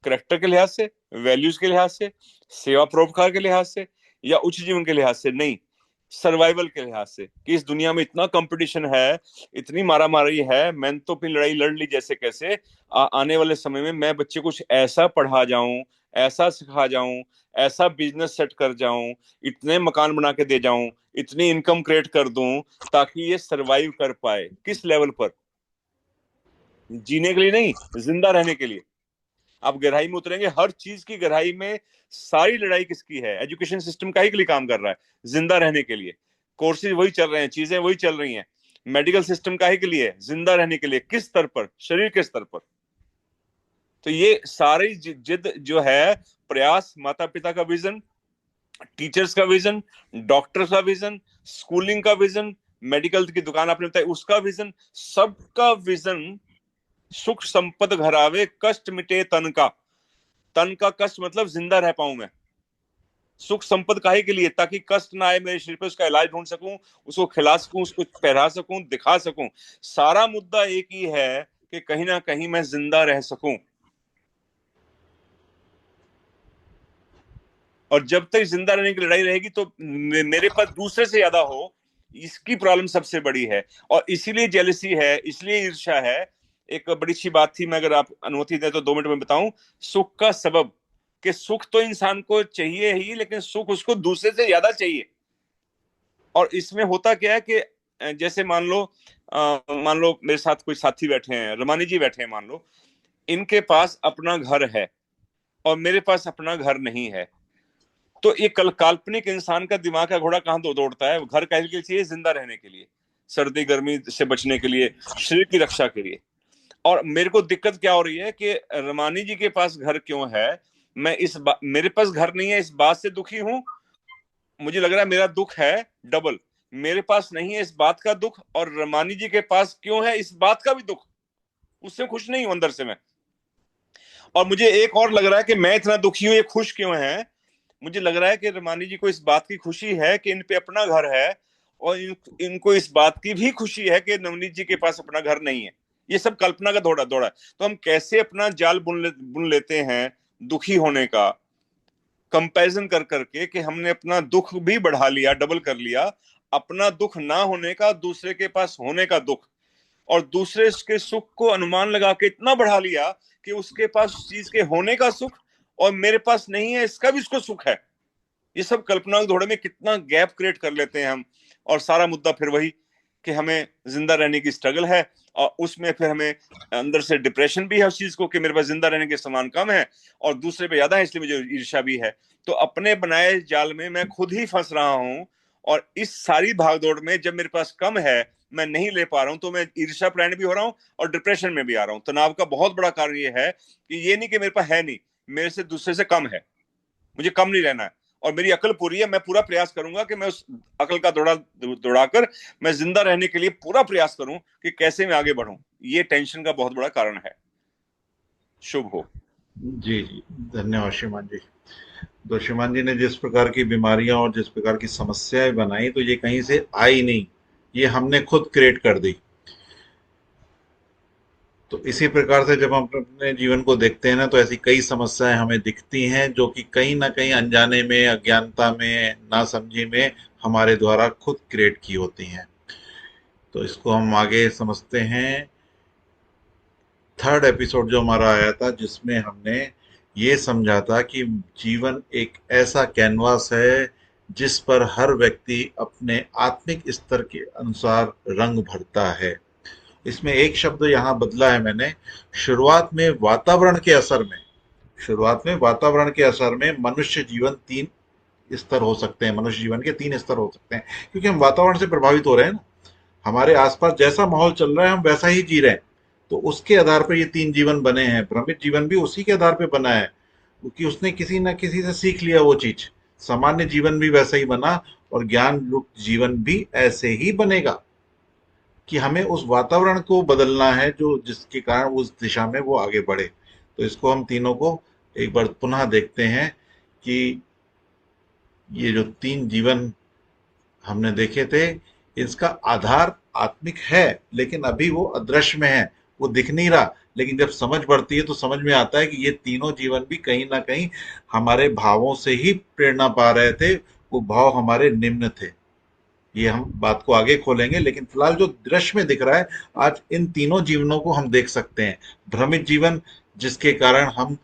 करेक्टर के लिहाज से, वैल्यूज के लिहाज से, सेवा परोपकार के लिहाज से, या उच्च जीवन के लिहाज से। नहीं, सर्वाइवल के लिहाज से कि इस दुनिया में इतना कंपटीशन है, इतनी मारामारी है, मैंने तो अपनी लड़ाई लड़ ली जैसे कैसे, आने वाले समय में मैं बच्चे कुछ ऐसा पढ़ा जाऊं, ऐसा सिखा जाऊं, ऐसा बिजनेस सेट कर जाऊं, इतने मकान बना के दे जाऊं, इतनी इनकम क्रिएट कर दूं ताकि ये सरवाइव कर पाए। किस लेवल पर? जीने के लिए नहीं, जिंदा रहने के लिए। आप गहराई में उतरेंगे, हर चीज की गहराई में सारी लड़ाई किसकी है? एजुकेशन सिस्टम का ही के लिए काम कर रहा है, जिंदा रहने के लिए। कोर्सेज वही चल रहे हैं, चीजें वही चल रही हैं। मेडिकल सिस्टम का ही के लिए, जिंदा रहने के लिए। किस स्तर पर? शरीर के स्तर पर। तो ये सारी जिद जो है, प्रयास, माता पिता का विजन, टीचर्स का विजन, डॉक्टर का विजन, स्कूलिंग का विजन, मेडिकल की दुकान आपने बताई उसका विजन, सबका विजन, सुख संपद घर आवे, कष्ट मिटे तन का। तन का कष्ट मतलब जिंदा रह पाऊं मैं। सुख संपद काहे के लिए? ताकि कष्ट ना आए मेरे शरीर पे, उसका इलाज ढूंढ सकूं, उसको खिला सकूं, उसको पहरा सकूं, दिखा सकूं। सारा मुद्दा एक ही है कि कहीं ना कहीं मैं जिंदा रह सकूं। और जब तक जिंदा रहने की लड़ाई रहेगी तो मेरे पास दूसरे से ज्यादा हो, इसकी प्रॉब्लम सबसे बड़ी है। और इसीलिए जेलसी है, इसलिए ईर्ष्या है। एक बड़ी अच्छी बात थी, मैं अगर आप अनुमति दें तो 2 मिनट में बताऊं। सुख का सबब, कि सुख तो इंसान को चाहिए ही, लेकिन सुख उसको दूसरे से ज्यादा चाहिए। और इसमें होता क्या है कि जैसे मान लो मेरे साथ कोई साथी बैठे हैं, रमानी जी बैठे हैं, मान लो इनके पास अपना घर है और मेरे पास अपना घर नहीं है। तो ये काल्पनिक इंसान का दिमाग का घोड़ा कहां दौड़ता है? घर काहे के लिए चाहिए? जिंदा रहने के लिए, सर्दी गर्मी से बचने के लिए, शरीर की रक्षा के लिए। और मेरे को दिक्कत क्या हो रही है कि रमानी जी के पास घर क्यों है, मैं मेरे पास घर नहीं है, इस बात से दुखी हूं। मुझे लग रहा है मेरा दुख है डबल। मेरे पास नहीं है इस बात का दुख, और रमानी जी के पास क्यों है इस बात का भी दुख। उससे खुश नहीं हूं अंदर से मैं। और मुझे एक और लग रहा है कि मैं इतना दुखी हूं, ये खुश क्यों है? मुझे लग रहा है कि रमानी जी को इस बात की खुशी है कि इन पे अपना घर है, और इनको इस बात की भी खुशी है कि नवनीत जी के पास अपना घर नहीं है। ये सब कल्पना का दौड़ा दौड़ा है। तो हम कैसे अपना जाल बुन लेते हैं दुखी होने का, कंपैरिजन कर करके, कि हमने अपना दुख भी बढ़ा लिया, डबल कर लिया। अपना दुख ना होने का, दूसरे के पास होने का दुख, और दूसरे के सुख को अनुमान लगा के इतना बढ़ा लिया कि उसके पास उस चीज के होने का सुख और मेरे पास नहीं है इसका भी उसको सुख है। ये सब कल्पना के दौड़े में कितना गैप क्रिएट कर लेते हैं हम। और सारा मुद्दा फिर वही कि हमें जिंदा रहने की स्ट्रगल है, और उसमें फिर हमें अंदर से डिप्रेशन भी है उस चीज को कि मेरे पास जिंदा रहने के सामान कम है और दूसरे पे ज्यादा है, इसलिए मुझे ईर्ष्या भी है। तो अपने बनाए जाल में मैं खुद ही फंस रहा हूं। और इस सारी भागदौड़ में जब मेरे पास कम है, मैं नहीं ले पा रहा हूं, तो मैं ईर्ष्या प्राण भी हो रहा हूं और डिप्रेशन में भी आ रहा हूं। तनाव का बहुत बड़ा कारण ये है कि ये नहीं कि मेरे पास है नहीं, मेरे से दूसरे से कम है। मुझे कम नहीं रहना है, और मेरी अकल पूरी है। मैं पूरा प्रयास करूंगा कि मैं उस अकल का दौड़ाकर मैं जिंदा रहने के लिए पूरा प्रयास करूं कि कैसे मैं आगे बढ़ूं। ये टेंशन का बहुत बड़ा कारण है। शुभ हो। जी जी, धन्यवाद श्रीमान जी। तो श्रीमान जी ने जिस प्रकार की बीमारियां और जिस प्रकार की समस्याएं बनाई, तो ये कहीं से आई नहीं, ये हमने खुद क्रिएट कर दी। तो इसी प्रकार से जब हम अपने जीवन को देखते हैं ना, तो ऐसी कई समस्याएं हमें दिखती हैं जो कि कहीं ना कहीं अनजाने में, अज्ञानता में, नासमझी में हमारे द्वारा खुद क्रिएट की होती हैं। तो इसको हम आगे समझते हैं। थर्ड एपिसोड जो हमारा आया था, जिसमें हमने ये समझा था कि जीवन एक ऐसा कैनवास है जिस पर हर व्यक्ति अपने आत्मिक स्तर के अनुसार रंग भरता है। इसमें एक शब्द यहाँ बदला है मैंने। शुरुआत में वातावरण के असर में शुरुआत में वातावरण के असर में मनुष्य जीवन 3 स्तर हो सकते हैं, मनुष्य जीवन के 3 स्तर हो सकते हैं, क्योंकि हम वातावरण से प्रभावित हो रहे हैं ना। हमारे आसपास जैसा माहौल चल रहा है हम वैसा ही जी रहे हैं। तो उसके आधार पर ये 3 जीवन बने हैं। भ्रमित जीवन भी उसी के आधार पर बना है, क्योंकि उसने किसी न किसी से सीख लिया वो चीज। सामान्य जीवन भी वैसा ही बना, और ज्ञान युक्त जीवन भी ऐसे ही बनेगा, कि हमें उस वातावरण को बदलना है जो जिसके कारण उस दिशा में वो आगे बढ़े। तो इसको हम तीनों को एक बार पुनः देखते हैं कि ये जो 3 जीवन हमने देखे थे, इसका आधार आत्मिक है, लेकिन अभी वो अदृश्य में है, वो दिख नहीं रहा। लेकिन जब समझ बढ़ती है तो समझ में आता है कि ये तीनों जीवन भी कहीं ना कहीं हमारे भावों से ही प्रेरणा पा रहे थे। वो भाव हमारे निम्न थे। ये हम बात को आगे खोलेंगे, लेकिन फिलहाल जो दृश्य में दिख रहा है, आज इन तीनों जीवनों को हम देख सकते हैं। भ्रमित जीवन, जिसके कारण हम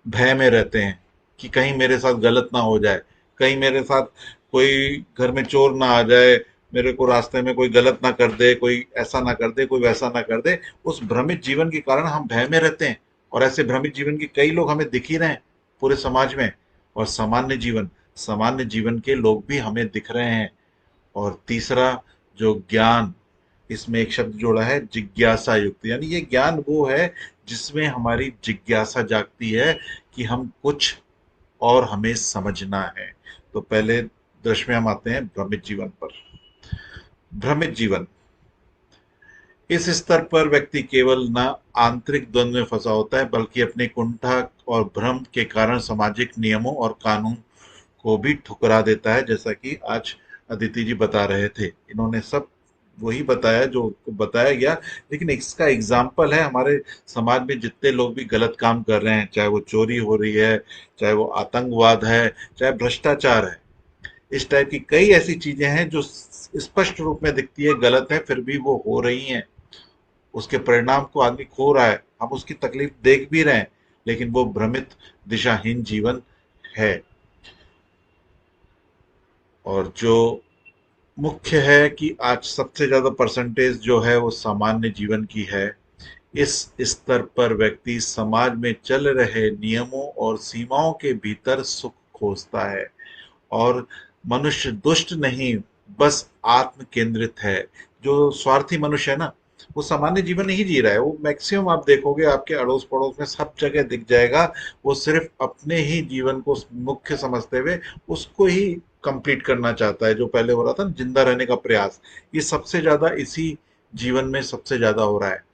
भय में रहते हैं कि कहीं मेरे साथ गलत ना हो जाए, कहीं मेरे साथ कोई घर में चोर ना आ जाए, मेरे को रास्ते में कोई गलत ना कर दे, कोई ऐसा ना कर दे, कोई वैसा ना कर दे। उस भ्रमित जीवन के कारण हम भय में रहते हैं, और ऐसे भ्रमित जीवन के कई लोग हमें दिख ही रहे हैं पूरे समाज में। और सामान्य जीवन के लोग भी हमें दिख रहे हैं। और तीसरा, जो ज्ञान, इसमें एक शब्द जोड़ा है, जिज्ञासा युक्त, यानी ये ज्ञान वो है जिसमें हमारी जिज्ञासा जागती है कि हम कुछ और हमें समझना है। तो पहले दृश्य में हम आते हैं भ्रमित जीवन पर। भ्रमित जीवन, इस स्तर पर व्यक्ति केवल न आंतरिक द्वंद्व में फंसा होता है, बल्कि अपने कुंठा और भ्रम के कारण सामाजिक नियमों और कानून को भी ठुकरा देता है। जैसा कि आज अदिति जी बता रहे थे, इन्होंने सब वही बताया जो बताया गया। लेकिन इसका एग्जाम्पल है हमारे समाज में जितने लोग भी गलत काम कर रहे हैं, चाहे वो चोरी हो रही है, चाहे वो आतंकवाद है, चाहे भ्रष्टाचार है। इस टाइप की कई ऐसी चीजें हैं जो स्पष्ट रूप में दिखती है गलत है, फिर भी वो हो रही हैं। उसके परिणाम को आदमी खो रहा है, हम उसकी तकलीफ देख भी रहे हैं, लेकिन वो भ्रमित दिशाहीन जीवन है। और जो मुख्य है कि आज सबसे ज्यादा परसेंटेज जो है वो सामान्य जीवन की है। इस स्तर पर व्यक्ति समाज में चल रहे नियमों और सीमाओं के भीतर सुख खोजता है। और मनुष्य दुष्ट नहीं, बस आत्म केंद्रित है। जो स्वार्थी मनुष्य है ना, वो सामान्य जीवन नहीं जी रहा है। वो मैक्सिमम आप देखोगे आपके अड़ोस पड़ोस में सब जगह दिख जाएगा, वो सिर्फ अपने ही जीवन को मुख्य समझते हुए उसको ही कंप्लीट करना चाहता है। जो पहले हो रहा था ना, जिंदा रहने का प्रयास, ये सबसे ज्यादा इसी जीवन में सबसे ज्यादा हो रहा है।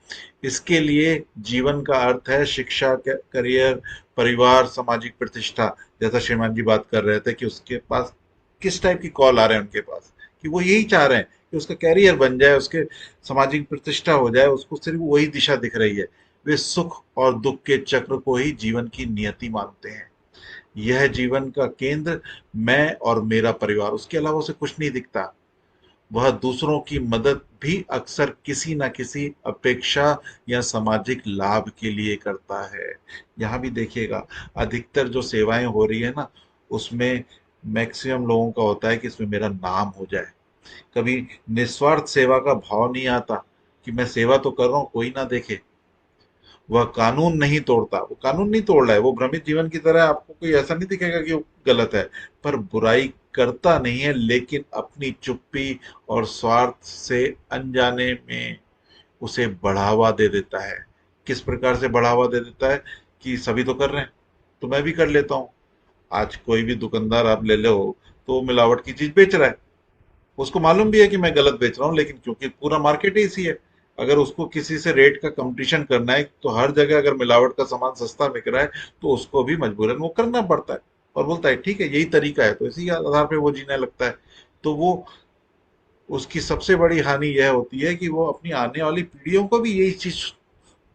इसके लिए जीवन का अर्थ है शिक्षा, करियर, परिवार, सामाजिक प्रतिष्ठा। जैसा श्रीमान जी बात कर रहे थे कि उसके पास किस टाइप की कॉल आ रहे हैं उनके पास, कि वो यही चाह रहे हैं कि उसका कैरियर बन जाए, उसके सामाजिक प्रतिष्ठा हो जाए, उसको सिर्फ वही दिशा दिख रही है। वे सुख और दुख के चक्र को ही जीवन की नियति मानते हैं। यह जीवन का केंद्र मैं और मेरा परिवार, उसके अलावा उसे कुछ नहीं दिखता। वह दूसरों की मदद भी अक्सर किसी न किसी अपेक्षा या सामाजिक लाभ के लिए करता है। यहाँ भी देखिएगा, अधिकतर जो सेवाएं हो रही है ना, उसमें मैक्सिमम लोगों का होता है कि इसमें मेरा नाम हो जाए। कभी निस्वार्थ सेवा का भाव नहीं आता कि मैं सेवा तो कर रहा हूँ, कोई ना देखे। वह कानून नहीं तोड़ता, वो कानून नहीं तोड़ रहा है, वो भ्रमित जीवन की तरह आपको कोई ऐसा नहीं दिखेगा कि वो गलत है, पर बुराई करता नहीं है, लेकिन अपनी चुप्पी और स्वार्थ से अनजाने में उसे बढ़ावा दे देता है। किस प्रकार से बढ़ावा दे देता है कि सभी तो कर रहे हैं तो मैं भी कर लेता हूँ। आज कोई भी दुकानदार आप ले लो, तो वो मिलावट की चीज बेच रहा है। उसको मालूम भी है कि मैं गलत बेच रहा हूँ, लेकिन क्योंकि पूरा मार्केट ही इसी है, अगर उसको किसी से रेट का कंपटीशन करना है तो हर जगह अगर मिलावट का सामान सस्ता बिक रहा है तो उसको भी मजबूरन वो करना पड़ता है। और बोलता है ठीक है यही तरीका है, तो इसी आधार पे वो जीने लगता है। तो वो, उसकी सबसे बड़ी हानि यह होती है कि वो अपनी आने वाली पीढ़ियों को भी यही चीज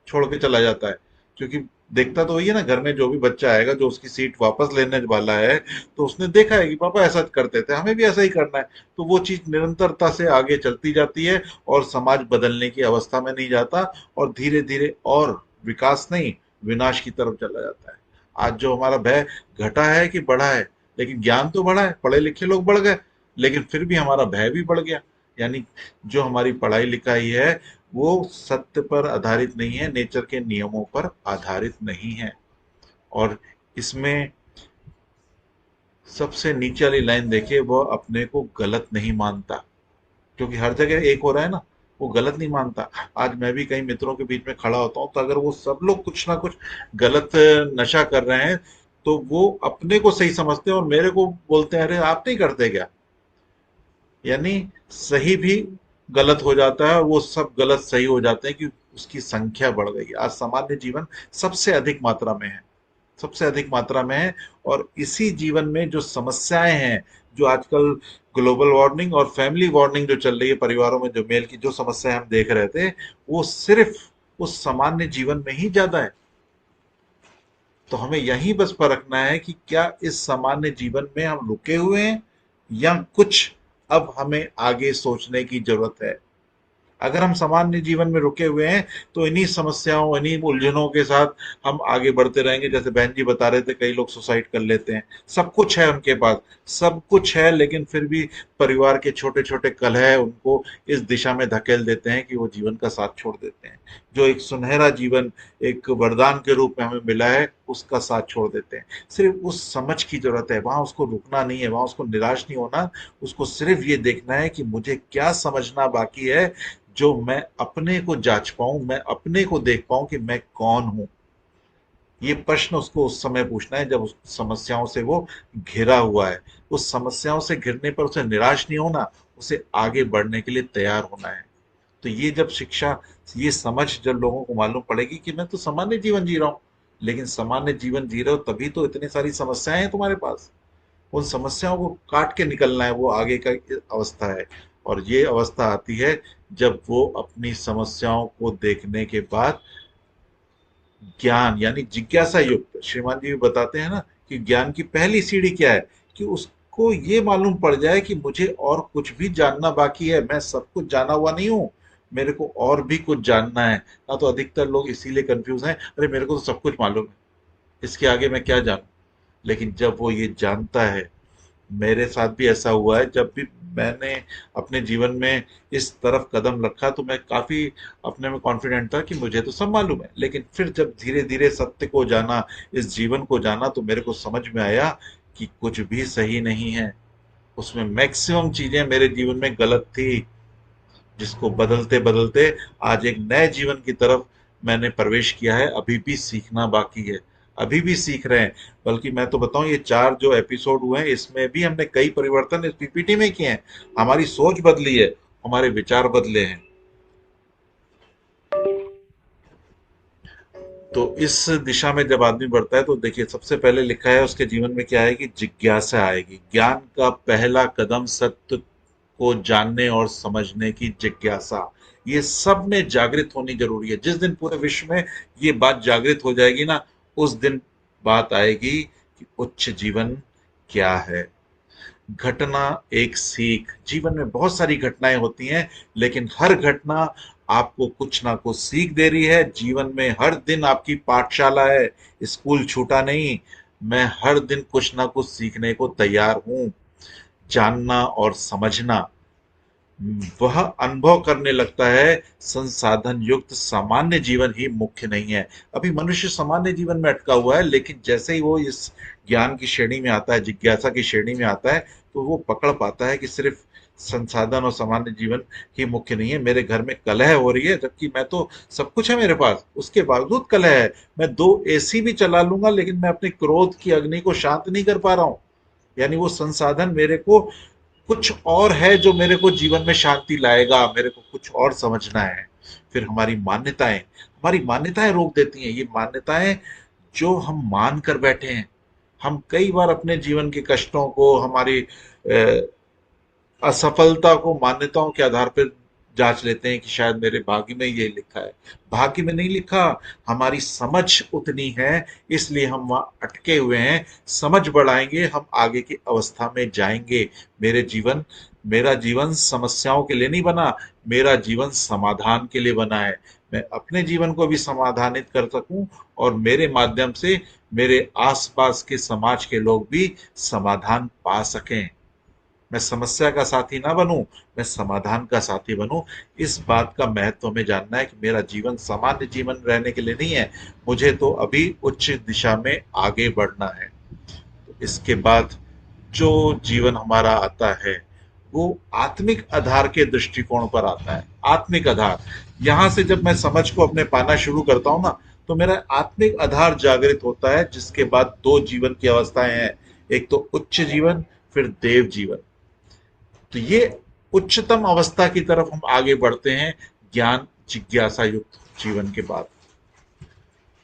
छोड़ के चला जाता है। क्योंकि देखता तो वही है ना, घर में जो भी बच्चा आएगा जो उसकी सीट वापस लेने वाला है, तो उसने देखा है कि पापा ऐसा करते थे, हमें भी ऐसा ही करना है। तो वो चीज निरंतरता से आगे चलती जाती है और समाज बदलने की अवस्था में नहीं जाता, और धीरे धीरे और विकास नहीं, विनाश की तरफ चला जाता है। आज जो हमारा भय घटा है कि बढ़ा है, लेकिन ज्ञान तो बढ़ा है, पढ़े लिखे लोग बढ़ गए, लेकिन फिर भी हमारा भय भी बढ़ गया। यानी जो हमारी पढ़ाई लिखाई है वो सत्य पर आधारित नहीं है, नेचर के नियमों पर आधारित नहीं है। और इसमें सबसे नीचे वाली लाइन देखिए, वह अपने को गलत नहीं मानता। क्योंकि हर जगह एक हो रहा है ना, वो गलत नहीं मानता। आज मैं भी कई मित्रों के बीच में खड़ा होता हूँ, तो अगर वो सब लोग कुछ ना कुछ गलत नशा कर रहे हैं, तो वो अपने को सही समझते हैं और मेरे को बोलते हैं अरे आप नहीं करते क्या। यानी सही भी गलत हो जाता है और वो सब गलत सही हो जाते हैं कि उसकी संख्या बढ़ गई। आज सामान्य जीवन सबसे अधिक मात्रा में है, सबसे अधिक मात्रा में है। और इसी जीवन में जो समस्याएं हैं, जो आजकल ग्लोबल वार्मिंग और फैमिली वार्निंग जो चल रही है, परिवारों में जो मेल की जो समस्याएं हम देख रहे थे, वो सिर्फ उस सामान्य जीवन में ही ज्यादा है। तो हमें यही बस परखना है कि क्या इस सामान्य जीवन में हम रुके हुए हैं या कुछ अब हमें आगे सोचने की जरूरत है। अगर हम सामान्य जीवन में रुके हुए हैं तो इन्हीं समस्याओं, इन्हीं उलझनों के साथ हम आगे बढ़ते रहेंगे। जैसे बहन जी बता रहे थे, कई लोग सुसाइड कर लेते हैं, सब कुछ है उनके पास, सब कुछ है, लेकिन फिर भी परिवार के छोटे छोटे कलह उनको इस दिशा में धकेल देते हैं कि वो जीवन का साथ छोड़ देते हैं। जो एक सुनहरा जीवन एक वरदान के रूप में हमें मिला है, उसका साथ छोड़ देते हैं। सिर्फ उस समझ की जरूरत है, वहां उसको रुकना नहीं है, वहां उसको निराश नहीं होना। उसको सिर्फ ये देखना है कि मुझे क्या समझना बाकी है, जो मैं अपने को जांच पाऊं, मैं अपने को देख पाऊं कि मैं कौन हूं। ये प्रश्न उसको उस समय पूछना है जब उस समस्याओं से वो घिरा हुआ है। उस समस्याओं से घिरने पर उसे निराश नहीं होना, उसे आगे बढ़ने के लिए तैयार होना है। तो ये जब शिक्षा, ये समझ जब लोगों को मालूम पड़ेगी कि मैं तो सामान्य जीवन जी रहा हूँ, लेकिन सामान्य जीवन जी रहे हो तभी तो इतनी सारी समस्याएं हैं तुम्हारे पास। उन समस्याओं को काट के निकलना है, वो आगे का अवस्था है। और ये अवस्था आती है जब वो अपनी समस्याओं को देखने के बाद ज्ञान यानी जिज्ञासा युक्त, श्रीमान जी भी बताते हैं ना कि ज्ञान की पहली सीढ़ी क्या है, कि उसको ये मालूम पड़ जाए कि मुझे और कुछ भी जानना बाकी है, मैं सब कुछ जाना हुआ नहीं हूँ, मेरे को और भी कुछ जानना है। ना तो अधिकतर लोग इसीलिए कंफ्यूज हैं, अरे मेरे को तो सब कुछ मालूम है, इसके आगे मैं क्या जानूं। लेकिन जब वो ये जानता है, मेरे साथ भी ऐसा हुआ है, जब भी मैंने अपने जीवन में इस तरफ कदम रखा तो मैं काफी अपने में कॉन्फिडेंट था कि मुझे तो सब मालूम है। लेकिन फिर जब धीरे धीरे सत्य को जाना, इस जीवन को जाना, तो मेरे को समझ में आया कि कुछ भी सही नहीं है। उसमें मैक्सिमम चीजें मेरे जीवन में गलत थी, जिसको बदलते बदलते आज एक नए जीवन की तरफ मैंने प्रवेश किया है। अभी भी सीखना बाकी है, अभी भी सीख रहे हैं। बल्कि मैं तो बताऊं, ये 4 जो एपिसोड हुए हैं इसमें भी हमने कई परिवर्तन इस पीपीटी में किए हैं। हमारी सोच बदली है, हमारे विचार बदले हैं। तो इस दिशा में जब आदमी बढ़ता है तो देखिए, सबसे पहले लिखा है उसके जीवन में क्या है कि जिज्ञासा आएगी। ज्ञान का पहला कदम सत्य को जानने और समझने की जिज्ञासा, ये सब में जागृत होनी जरूरी है। जिस दिन पूरे विश्व में ये बात जागृत हो जाएगी ना, उस दिन बात आएगी कि उच्च जीवन क्या है। घटना एक सीख, जीवन में बहुत सारी घटनाएं होती हैं, लेकिन हर घटना आपको कुछ ना कुछ सीख दे रही है। जीवन में हर दिन आपकी पाठशाला है, स्कूल छूटा नहीं। मैं हर दिन कुछ ना कुछ सीखने को तैयार हूं। जानना और समझना, वह अनुभव करने लगता है। संसाधन युक्त सामान्य जीवन ही मुख्य नहीं है। अभी मनुष्य सामान्य जीवन में अटका हुआ है, लेकिन जैसे ही वो इस ज्ञान की श्रेणी में आता है, जिज्ञासा की श्रेणी में आता है, तो वो पकड़ पाता है कि सिर्फ संसाधन और सामान्य जीवन ही मुख्य नहीं है। मेरे घर में कलह हो रही है, जबकि मैं तो सब कुछ है मेरे पास, उसके बावजूद कलह है। मैं 2 एसी भी चला लूंगा, लेकिन मैं अपने क्रोध की अग्नि को शांत नहीं कर पा रहा हूं। यानी वो संसाधन मेरे को कुछ और है जो मेरे को जीवन में शांति लाएगा, मेरे को कुछ और समझना है। फिर हमारी मान्यताएं रोक देती हैं। ये मान्यताएं जो हम मान कर बैठे हैं, हम कई बार अपने जीवन के कष्टों को, हमारी असफलता को मान्यताओं के आधार पर जांच लेते हैं कि शायद मेरे भाग्य में ये लिखा है। भाग्य में नहीं लिखा, हमारी समझ उतनी है, इसलिए हम वहां अटके हुए हैं। समझ बढ़ाएंगे, हम आगे की अवस्था में जाएंगे। मेरा जीवन समस्याओं के लिए नहीं बना, मेरा जीवन समाधान के लिए बना है। मैं अपने जीवन को भी समाधानित कर सकूं और मेरे माध्यम से मेरे आसपास के समाज के लोग भी समाधान पा सकें। मैं समस्या का साथी ना बनूं, मैं समाधान का साथी बनूं। इस बात का महत्व हमें जानना है कि मेरा जीवन सामान्य जीवन रहने के लिए नहीं है, मुझे तो अभी उच्च दिशा में आगे बढ़ना है। तो इसके बाद जो जीवन हमारा आता है वो आत्मिक आधार के दृष्टिकोण पर आता है। आत्मिक आधार, यहां से जब मैं समझ को अपने पाना शुरू करता हूं ना, तो मेरा आत्मिक आधार जागृत होता है। जिसके बाद 2 जीवन की अवस्थाएं हैं, एक तो उच्च जीवन, फिर देव जीवन। तो ये उच्चतम अवस्था की तरफ हम आगे बढ़ते हैं ज्ञान जिज्ञासा युक्त जीवन के बाद।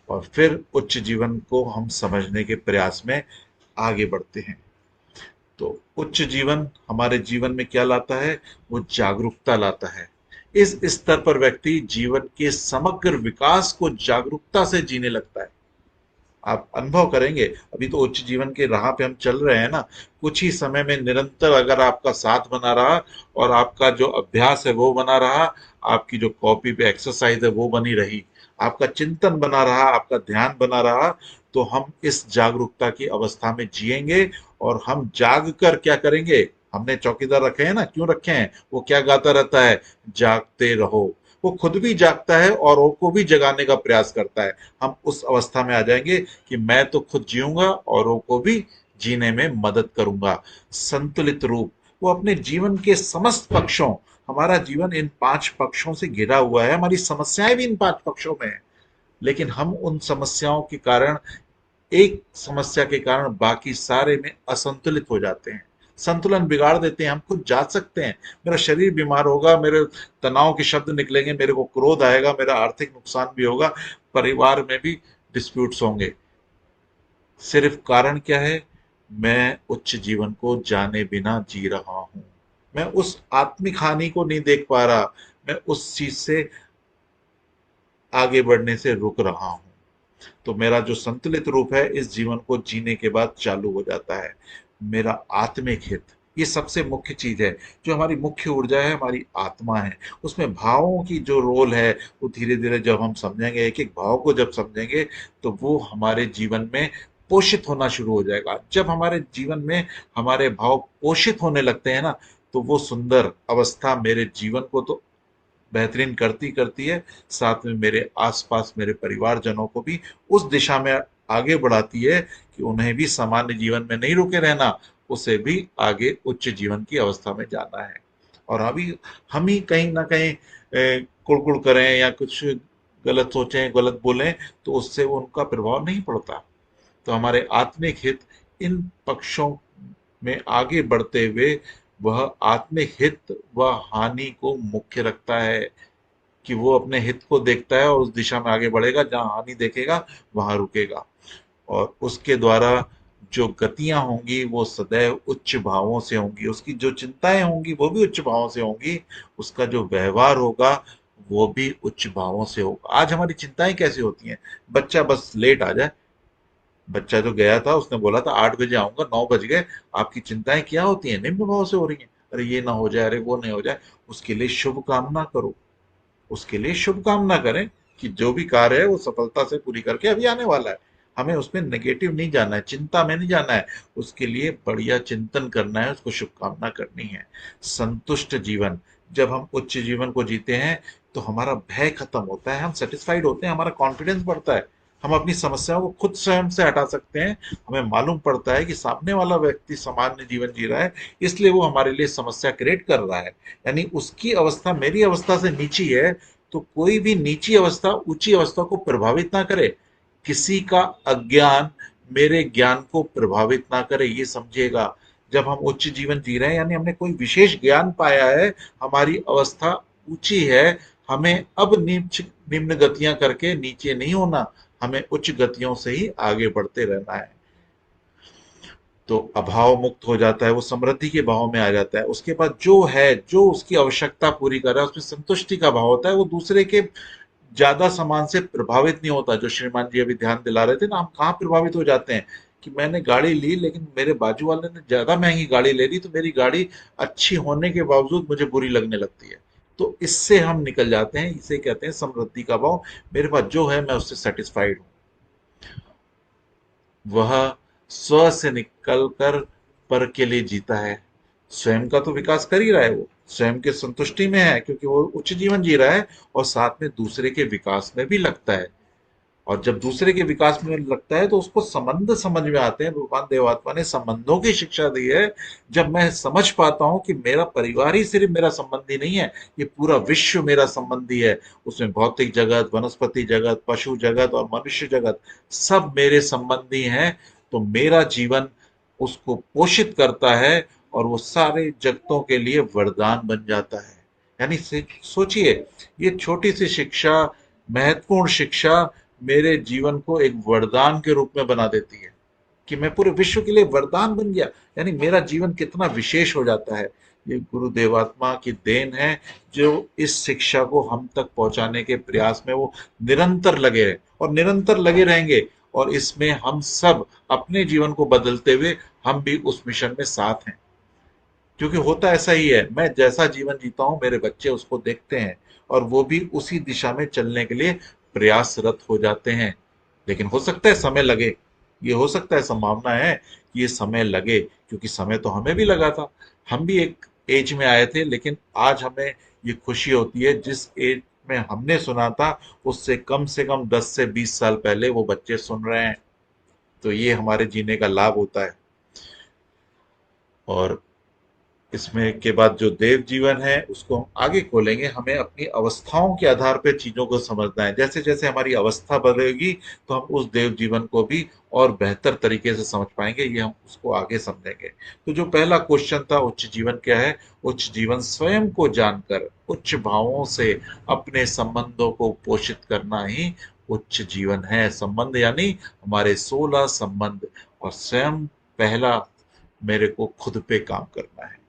और फिर उच्च जीवन को हम समझने के प्रयास में आगे बढ़ते हैं। तो उच्च जीवन हमारे जीवन में क्या लाता है? वो जागरूकता लाता है। इस स्तर पर व्यक्ति जीवन के समग्र विकास को जागरूकता से जीने लगता है। आप अनुभव करेंगे। अभी तो उच्च जीवन के राह पे हम चल रहे हैं ना, कुछ ही समय में निरंतर अगर आपका साथ बना रहा और आपका जो अभ्यास है वो बना रहा, आपकी जो कॉपी पे एक्सरसाइज है वो बनी रही, आपका चिंतन बना रहा, आपका ध्यान बना रहा, तो हम इस जागरूकता की अवस्था में जिएंगे। और हम जाग कर क्या करेंगे, हमने चौकीदार रखे हैं ना, क्यों रखे हैं, वो क्या गाता रहता है, जागते रहो। वो खुद भी जागता है और को भी जगाने का प्रयास करता है। हम उस अवस्था में आ जाएंगे कि मैं तो खुद जीऊंगा औरों को भी जीने में मदद करूंगा। संतुलित रूप, वो अपने जीवन के समस्त पक्षों, हमारा जीवन इन 5 पक्षों से घिरा हुआ है, हमारी समस्याएं भी इन 5 पक्षों में है। लेकिन हम उन समस्याओं के कारण, एक समस्या के कारण बाकी सारे में असंतुलित हो जाते हैं, संतुलन बिगाड़ देते हैं। हम खुद जा सकते हैं, मेरा शरीर बीमार होगा, मेरे तनाव के शब्द निकलेंगे, मेरे को क्रोध आएगा, मेरा आर्थिक नुकसान भी होगा, परिवार में भी डिस्प्यूट्स होंगे। सिर्फ कारण क्या है, मैं उच्च जीवन को जाने बिना जी रहा हूं। मैं उस आत्मिक हानि को नहीं देख पा रहा, मैं उस चीज से आगे बढ़ने से रुक रहा हूं। तो मेरा जो संतुलित रूप है इस जीवन को जीने के बाद चालू हो जाता है। मेरा आत्मिक हित, ये सबसे मुख्य चीज है। जो हमारी मुख्य ऊर्जा है, हमारी आत्मा है, उसमें भावों की जो रोल है वो धीरे धीरे जब हम समझेंगे, एक एक भाव को जब समझेंगे, तो वो हमारे जीवन में पोषित होना शुरू हो जाएगा। जब हमारे जीवन में हमारे भाव पोषित होने लगते हैं ना, तो वो सुंदर अवस्था मेरे जीवन को तो बेहतरीन करती करती है, साथ में मेरे आसपास मेरे परिवारजनों को भी उस दिशा में आगे बढ़ाती है कि उन्हें भी सामान्य जीवन में नहीं रुके रहना, उसे भी आगे उच्च जीवन की अवस्था में जाना है। और अभी हम ही कहीं ना कहीं कुड़कुड़ करें या कुछ गलत सोचें, गलत बोलें, तो उससे वो उनका प्रभाव नहीं पड़ता। तो हमारे आत्मिक हित इन पक्षों में आगे बढ़ते हुए वह आत्मिक हित व हानि को मुख्य रखता है, कि वो अपने हित को देखता है और उस दिशा में आगे बढ़ेगा, जहां हानि देखेगा वहां रुकेगा। और उसके द्वारा जो गतियां होंगी वो सदैव उच्च भावों से होंगी, उसकी जो चिंताएं होंगी वो भी उच्च भावों से होंगी, उसका जो व्यवहार होगा वो भी उच्च भावों से होगा। आज हमारी चिंताएं कैसी होती हैं, बच्चा बस लेट आ जाए, बच्चा जो गया था उसने बोला था 8 बजे आऊंगा, 9 बज गए, आपकी चिंताएं क्या होती हैं, निम्न भाव से हो रही हैं। अरे ये ना हो जाए, अरे वो नहीं हो जाए, उसके लिए शुभ कामना करो, उसके लिए शुभ कामना करें कि जो भी कार्य है वो सफलता से पूरी करके अभी आने वाला है। हमें उसमें नेगेटिव नहीं जाना है, चिंता में नहीं जाना है, उसके लिए बढ़िया चिंतन करना है, उसको शुभकामना करनी है। संतुष्ट जीवन, जब हम उच्च जीवन को जीते हैं तो हमारा भय खत्म होता है, हम सेटिस्फाइड होते हैं, हमारा कॉन्फिडेंस बढ़ता है, हम अपनी समस्याओं को खुद स्वयं से हटा सकते हैं। हमें मालूम पड़ता है कि सामने वाला व्यक्ति सामान्य जीवन जी रहा है, इसलिए वो हमारे लिए समस्या क्रिएट कर रहा है, यानी उसकी अवस्था मेरी अवस्था से नीची है, तो कोई भी नीची अवस्था ऊंची अवस्था को प्रभावित ना करे, किसी का अज्ञान मेरे ज्ञान को प्रभावित ना करे, ये समझिएगा। जब हम उच्च जीवन जी रहे हैं यानी हमने कोई विशेष ज्ञान पाया है, हमारी अवस्था ऊंची है, हमें अब निम्न गतियां करके नीचे नहीं होना, हमें उच्च गतियों से ही आगे बढ़ते रहना है। तो अभाव मुक्त हो जाता है, वो समृद्धि के भाव में आ जाता है। उसके बाद जो है, जो उसकी आवश्यकता पूरी कर रहा है, उसमें संतुष्टि का भाव होता है, वो दूसरे के ज्यादा सामान से प्रभावित नहीं होता। जो श्रीमान जी अभी ध्यान दिला रहे थे ना, हम कहाँ प्रभावित हो जाते हैं कि मैंने गाड़ी ली लेकिन मेरे बाजू वाले ने ज्यादा महंगी गाड़ी ले ली, तो मेरी गाड़ी अच्छी होने के बावजूद मुझे बुरी लगने लगती है। तो इससे हम निकल जाते हैं, इसे कहते हैं समृद्धि का भाव। मेरे पास जो है मैं उससे सेटिस्फाइड हूँ। वह स्व से निकलकर पर के लिए जीता है, स्वयं का तो विकास कर ही रहा है, वो स्वयं के संतुष्टि में है क्योंकि वो उच्च जीवन जी रहा है, और साथ में दूसरे के विकास में भी लगता है। और जब दूसरे के विकास में लगता है तो उसको संबंध समझ में आते हैं। भगवान देवात्मा ने संबंधों की शिक्षा दी है। जब मैं समझ पाता हूं कि मेरा परिवार ही सिर्फ मेरा संबंधी नहीं है, ये पूरा विश्व मेरा संबंधी है, उसमें भौतिक जगत, वनस्पति जगत, पशु जगत और मनुष्य जगत सब मेरे संबंधी हैं, तो मेरा जीवन उसको पोषित करता है और वो सारे जगतों के लिए वरदान बन जाता है। यानी सोचिए, ये छोटी सी शिक्षा, महत्वपूर्ण शिक्षा मेरे जीवन को एक वरदान के रूप में बना देती है कि मैं पूरे विश्व के लिए वरदान बन गया। यानी मेरा जीवन कितना विशेष हो जाता है। ये गुरुदेवात्मा की देन है, जो इस शिक्षा को हम तक पहुंचाने के प्रयास में वो निरंतर लगे रहे और निरंतर लगे रहेंगे। और इसमें हम सब अपने जीवन को बदलते हुए हम भी उस मिशन में साथ हैं। क्योंकि होता ऐसा ही है, मैं जैसा जीवन जीता हूं मेरे बच्चे उसको देखते हैं और वो भी उसी दिशा में चलने के लिए प्रयासरत हो जाते हैं। लेकिन हो सकता है समय लगे, ये हो सकता है, संभावना है कि ये समय लगे, क्योंकि समय तो हमें भी लगा था। हम भी एक एज में आए थे, लेकिन आज हमें ये खुशी होती है जिस एज में हमने सुना था उससे कम से कम 10 से 20 साल पहले वो बच्चे सुन रहे हैं। तो ये हमारे जीने का लाभ होता है। और इसमें के बाद जो देव जीवन है उसको हम आगे खोलेंगे। हमें अपनी अवस्थाओं के आधार पर चीजों को समझना है। जैसे जैसे हमारी अवस्था बदलेगी तो हम उस देव जीवन को भी और बेहतर तरीके से समझ पाएंगे, ये हम उसको आगे समझेंगे। तो जो पहला क्वेश्चन था, उच्च जीवन क्या है? उच्च जीवन स्वयं को जानकर उच्च भावों से अपने संबंधों को पोषित करना ही उच्च जीवन है। संबंध यानी हमारे 16 संबंध, और स्वयं पहला मेरे को खुद पे काम करना है।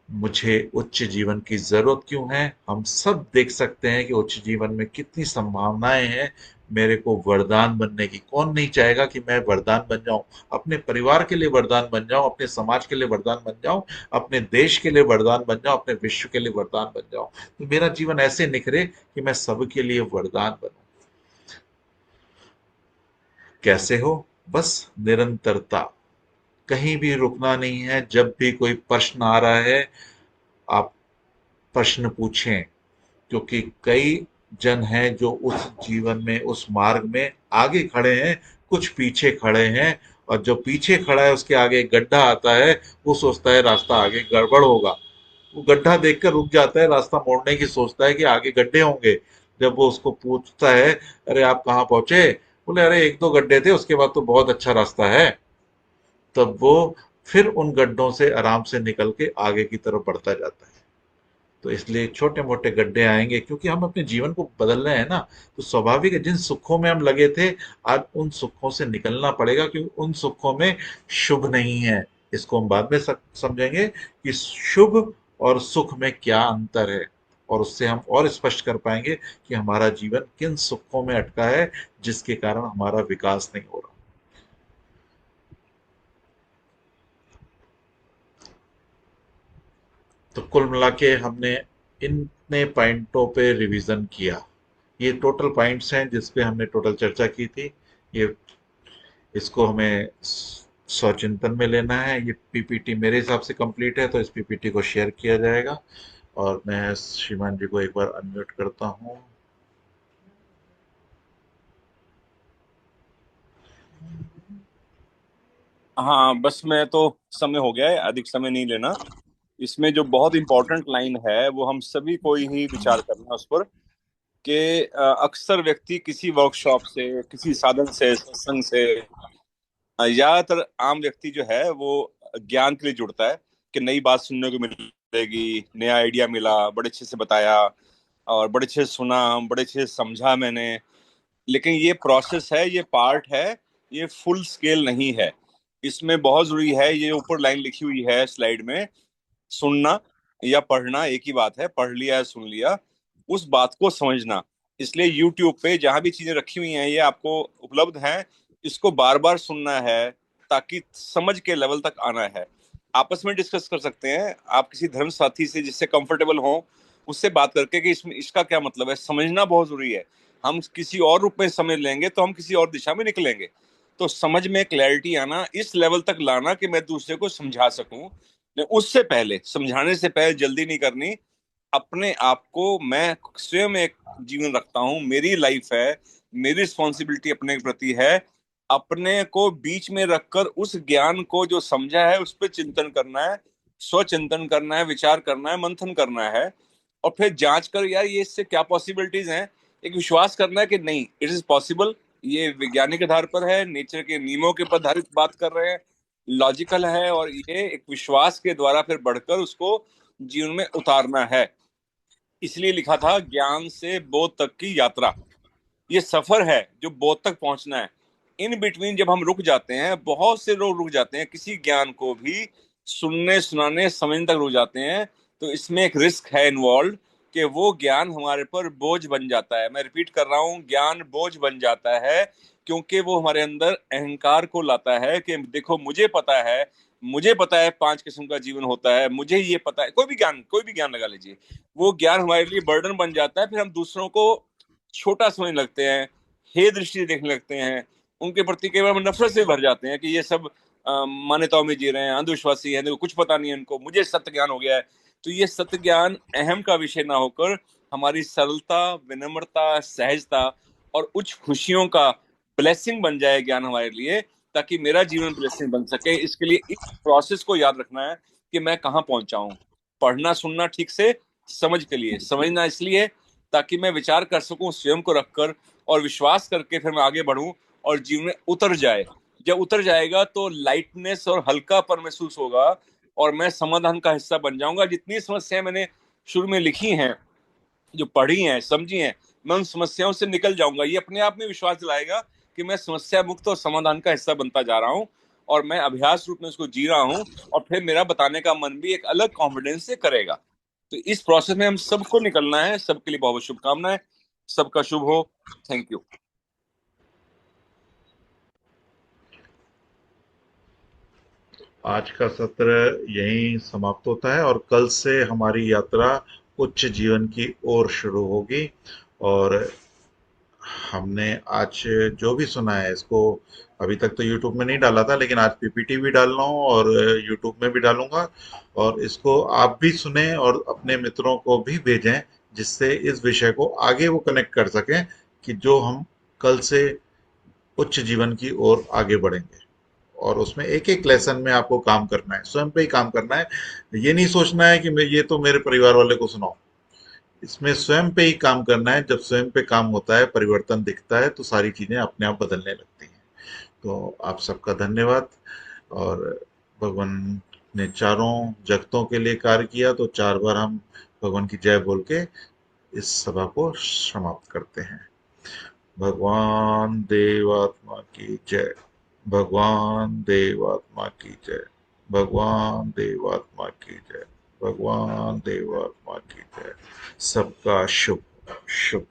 मुझे उच्च जीवन की जरूरत क्यों है? हम सब देख सकते हैं कि उच्च जीवन में कितनी संभावनाएं हैं मेरे को वरदान बनने की। कौन नहीं चाहेगा कि मैं वरदान बन जाऊं, अपने परिवार के लिए वरदान बन जाऊं, अपने समाज के लिए वरदान बन जाऊं, अपने देश के लिए वरदान बन जाऊं, अपने विश्व के लिए वरदान बन जाऊं। तो मेरा जीवन ऐसे निखरे कि मैं सबके लिए वरदान बनूं। कैसे हो? बस निरंतरता, कहीं भी रुकना नहीं है। जब भी कोई प्रश्न आ रहा है आप प्रश्न पूछें, क्योंकि कई जन हैं जो उस जीवन में, उस मार्ग में आगे खड़े हैं, कुछ पीछे खड़े हैं। और जो पीछे खड़ा है उसके आगे एक गड्ढा आता है, वो सोचता है रास्ता आगे गड़बड़ होगा, वो गड्ढा देखकर रुक जाता है, रास्ता मोड़ने की सोचता है कि आगे गड्ढे होंगे। जब वो उसको पूछता है, अरे आप कहाँ पहुंचे? बोले अरे एक दो गड्ढे थे, उसके बाद तो बहुत अच्छा रास्ता है। तब वो फिर उन गड्ढों से आराम से निकल के आगे की तरफ बढ़ता जाता है। तो इसलिए छोटे मोटे गड्ढे आएंगे, क्योंकि हम अपने जीवन को बदल रहे हैं ना। तो स्वाभाविक है, जिन सुखों में हम लगे थे आज उन सुखों से निकलना पड़ेगा, क्योंकि उन सुखों में शुभ नहीं है। इसको हम बाद में समझेंगे कि शुभ और सुख में क्या अंतर है, और उससे हम और स्पष्ट कर पाएंगे कि हमारा जीवन किन सुखों में अटका है जिसके कारण हमारा विकास नहीं हो रहा। तो कुल मिला के हमने इतने पॉइंटों पे रिवीजन किया। ये टोटल पॉइंट्स हैं जिस पे हमने टोटल चर्चा की थी। ये इसको हमें स्वचिंतन में लेना है। ये पीपीटी मेरे हिसाब से कंप्लीट है, तो इस पीपीटी को शेयर किया जाएगा। और मैं श्रीमान जी को एक बार अनम्यूट करता हूँ। हाँ, बस मैं तो, समय हो गया है, अधिक समय नहीं लेना। इसमें जो बहुत इंपॉर्टेंट लाइन है वो हम सभी को ही विचार करना है उस पर, कि अक्सर व्यक्ति किसी वर्कशॉप से, किसी साधन से, सत्संग से, ज्यादातर आम व्यक्ति जो है वो ज्ञान के लिए जुड़ता है कि नई बात सुनने को मिलेगी, नया आइडिया मिला, बड़े अच्छे से बताया और बड़े अच्छे से सुना, बड़े अच्छे से समझा मैंने। लेकिन ये प्रोसेस है, ये पार्ट है, ये फुल स्केल नहीं है। इसमें बहुत जरूरी है, ये ऊपर लाइन लिखी हुई है स्लाइड में, सुनना या पढ़ना एक ही बात है, पढ़ लिया या सुन लिया, उस बात को समझना। इसलिए यूट्यूब पे जहां भी चीजें रखी हुई हैं ये आपको उपलब्ध हैं, इसको बार बार सुनना है ताकि समझ के लेवल तक आना है। आपस में डिस्कस कर सकते हैं आप किसी धर्म साथी से जिससे कंफर्टेबल हो, उससे बात करके कि इसमें इसका क्या मतलब है। समझना बहुत जरूरी है। हम किसी और रूप में समझ लेंगे तो हम किसी और दिशा में निकलेंगे। तो समझ में क्लैरिटी आना, इस लेवल तक लाना कि मैं दूसरे को समझा सकूं। उससे पहले, समझाने से पहले जल्दी नहीं करनी। अपने आप को, मैं स्वयं एक जीवन रखता हूँ, मेरी लाइफ है, मेरी रिस्पॉन्सिबिलिटी अपने प्रति है। अपने को बीच में रखकर उस ज्ञान को जो समझा है उस पर चिंतन करना है, स्वचिंतन करना है, विचार करना है, मंथन करना है। और फिर जांच कर, यार ये इससे क्या पॉसिबिलिटीज हैं। एक विश्वास करना है कि नहीं, इट इज पॉसिबल, ये वैज्ञानिक आधार पर है, नेचर के नियमों के पर आधारित बात कर रहे हैं, लॉजिकल है। और ये एक विश्वास के द्वारा फिर बढ़कर उसको जीवन में उतारना है। इसलिए लिखा था ज्ञान से बोध तक की यात्रा। ये सफर है जो बोध तक पहुंचना है। इन बिटवीन जब हम रुक जाते हैं, बहुत से लोग रुक जाते हैं, किसी ज्ञान को भी सुनने, सुनाने, समझने तक रुक जाते हैं। तो इसमें एक रिस्क है इन्वॉल्व कि वो ज्ञान हमारे पर बोझ बन जाता है। मैं रिपीट कर रहा हूं, ज्ञान बोझ बन जाता है, क्योंकि वो हमारे अंदर अहंकार को लाता है कि देखो मुझे पता है 5 किस्म का जीवन होता है, मुझे ये पता है। कोई भी ज्ञान लगा लीजिए, वो ज्ञान हमारे लिए बर्डन बन जाता है। फिर हम दूसरों को छोटा समझने लगते हैं, हे दृष्टि देखने लगते हैं, उनके प्रति कई बार हम नफरत से भर जाते हैं कि ये सब मान्यताओं में जी रहे हैं, अंधविश्वासी है, देखो कुछ पता नहीं है इनको, मुझे सत्य ज्ञान हो गया है। तो ये सत्य ज्ञान अहम का विषय ना होकर हमारी सरलता, विनम्रता, सहजता और उच्च खुशियों का ब्लेसिंग बन जाए ज्ञान हमारे लिए, ताकि मेरा जीवन ब्लेसिंग बन सके। इसके लिए इस प्रोसेस को याद रखना है कि मैं कहाँ पहुंचा हूं। पढ़ना सुनना ठीक से समझ के लिए, समझना इसलिए ताकि मैं विचार कर सकूं स्वयं को रखकर, और विश्वास करके फिर मैं आगे बढ़ूं और जीवन में उतर जाए। जब उतर जाएगा तो लाइटनेस और हल्कापन महसूस होगा और मैं समाधान का हिस्सा बन जाऊंगा। जितनी समस्याएं मैंने शुरू में लिखी हैं, जो पढ़ी हैं, समझी हैं, मैं उन समस्याओं से निकल जाऊंगा। ये अपने आप में विश्वास दिलाएगा कि मैं समस्या मुक्त और समाधान का हिस्सा बनता जा रहा हूं, और मैं अभ्यास रूप में उसको जी रहा हूं, और फिर मेरा बताने का मन भी एक अलग कॉन्फिडेंस से करेगा। तो इस प्रोसेस में हम सबको निकलना है। सबके लिए बहुत बहुत शुभकामनाएं। सबका शुभ हो। Thank you. आज का सत्र यहीं समाप्त होता है और कल से हमारी यात्रा उच्च जीवन की ओर शुरू होगी। और हमने आज जो भी सुना है इसको अभी तक तो यूट्यूब में नहीं डाला था, लेकिन आज पीपीटी भी डाल रहा हूँ और यूट्यूब में भी डालूंगा। और इसको आप भी सुने और अपने मित्रों को भी भेजें, जिससे इस विषय को आगे वो कनेक्ट कर सकें कि जो हम कल से उच्च जीवन की ओर आगे बढ़ेंगे। और उसमें एक एक लेसन में आपको काम करना है, स्वयं पे ही काम करना है। ये नहीं सोचना है कि मैं ये तो मेरे परिवार वाले को सुनाऊं। इसमें स्वयं पे ही काम करना है। जब स्वयं पे काम होता है, परिवर्तन दिखता है, तो सारी चीजें अपने आप बदलने लगती हैं। तो आप सबका धन्यवाद। और भगवान ने चारों जगतों के लिए कार्य किया, तो 4 बार हम भगवान की जय बोल के इस सभा को समाप्त करते हैं। भगवान देवात्मा की जय। भगवान देवात्मा की जय। भगवान देवात्मा की जय। भगवान देवात्मा की जय। सबका शुभ शुभ।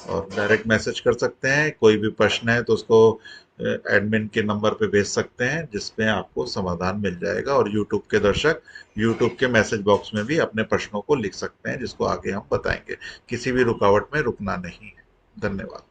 और डायरेक्ट मैसेज कर सकते हैं, कोई भी प्रश्न है तो उसको एडमिन के नंबर पे भेज सकते हैं, जिसमें आपको समाधान मिल जाएगा। और यूट्यूब के दर्शक यूट्यूब के मैसेज बॉक्स में भी अपने प्रश्नों को लिख सकते हैं, जिसको आगे हम बताएंगे। किसी भी रुकावट में रुकना नहीं है। धन्यवाद।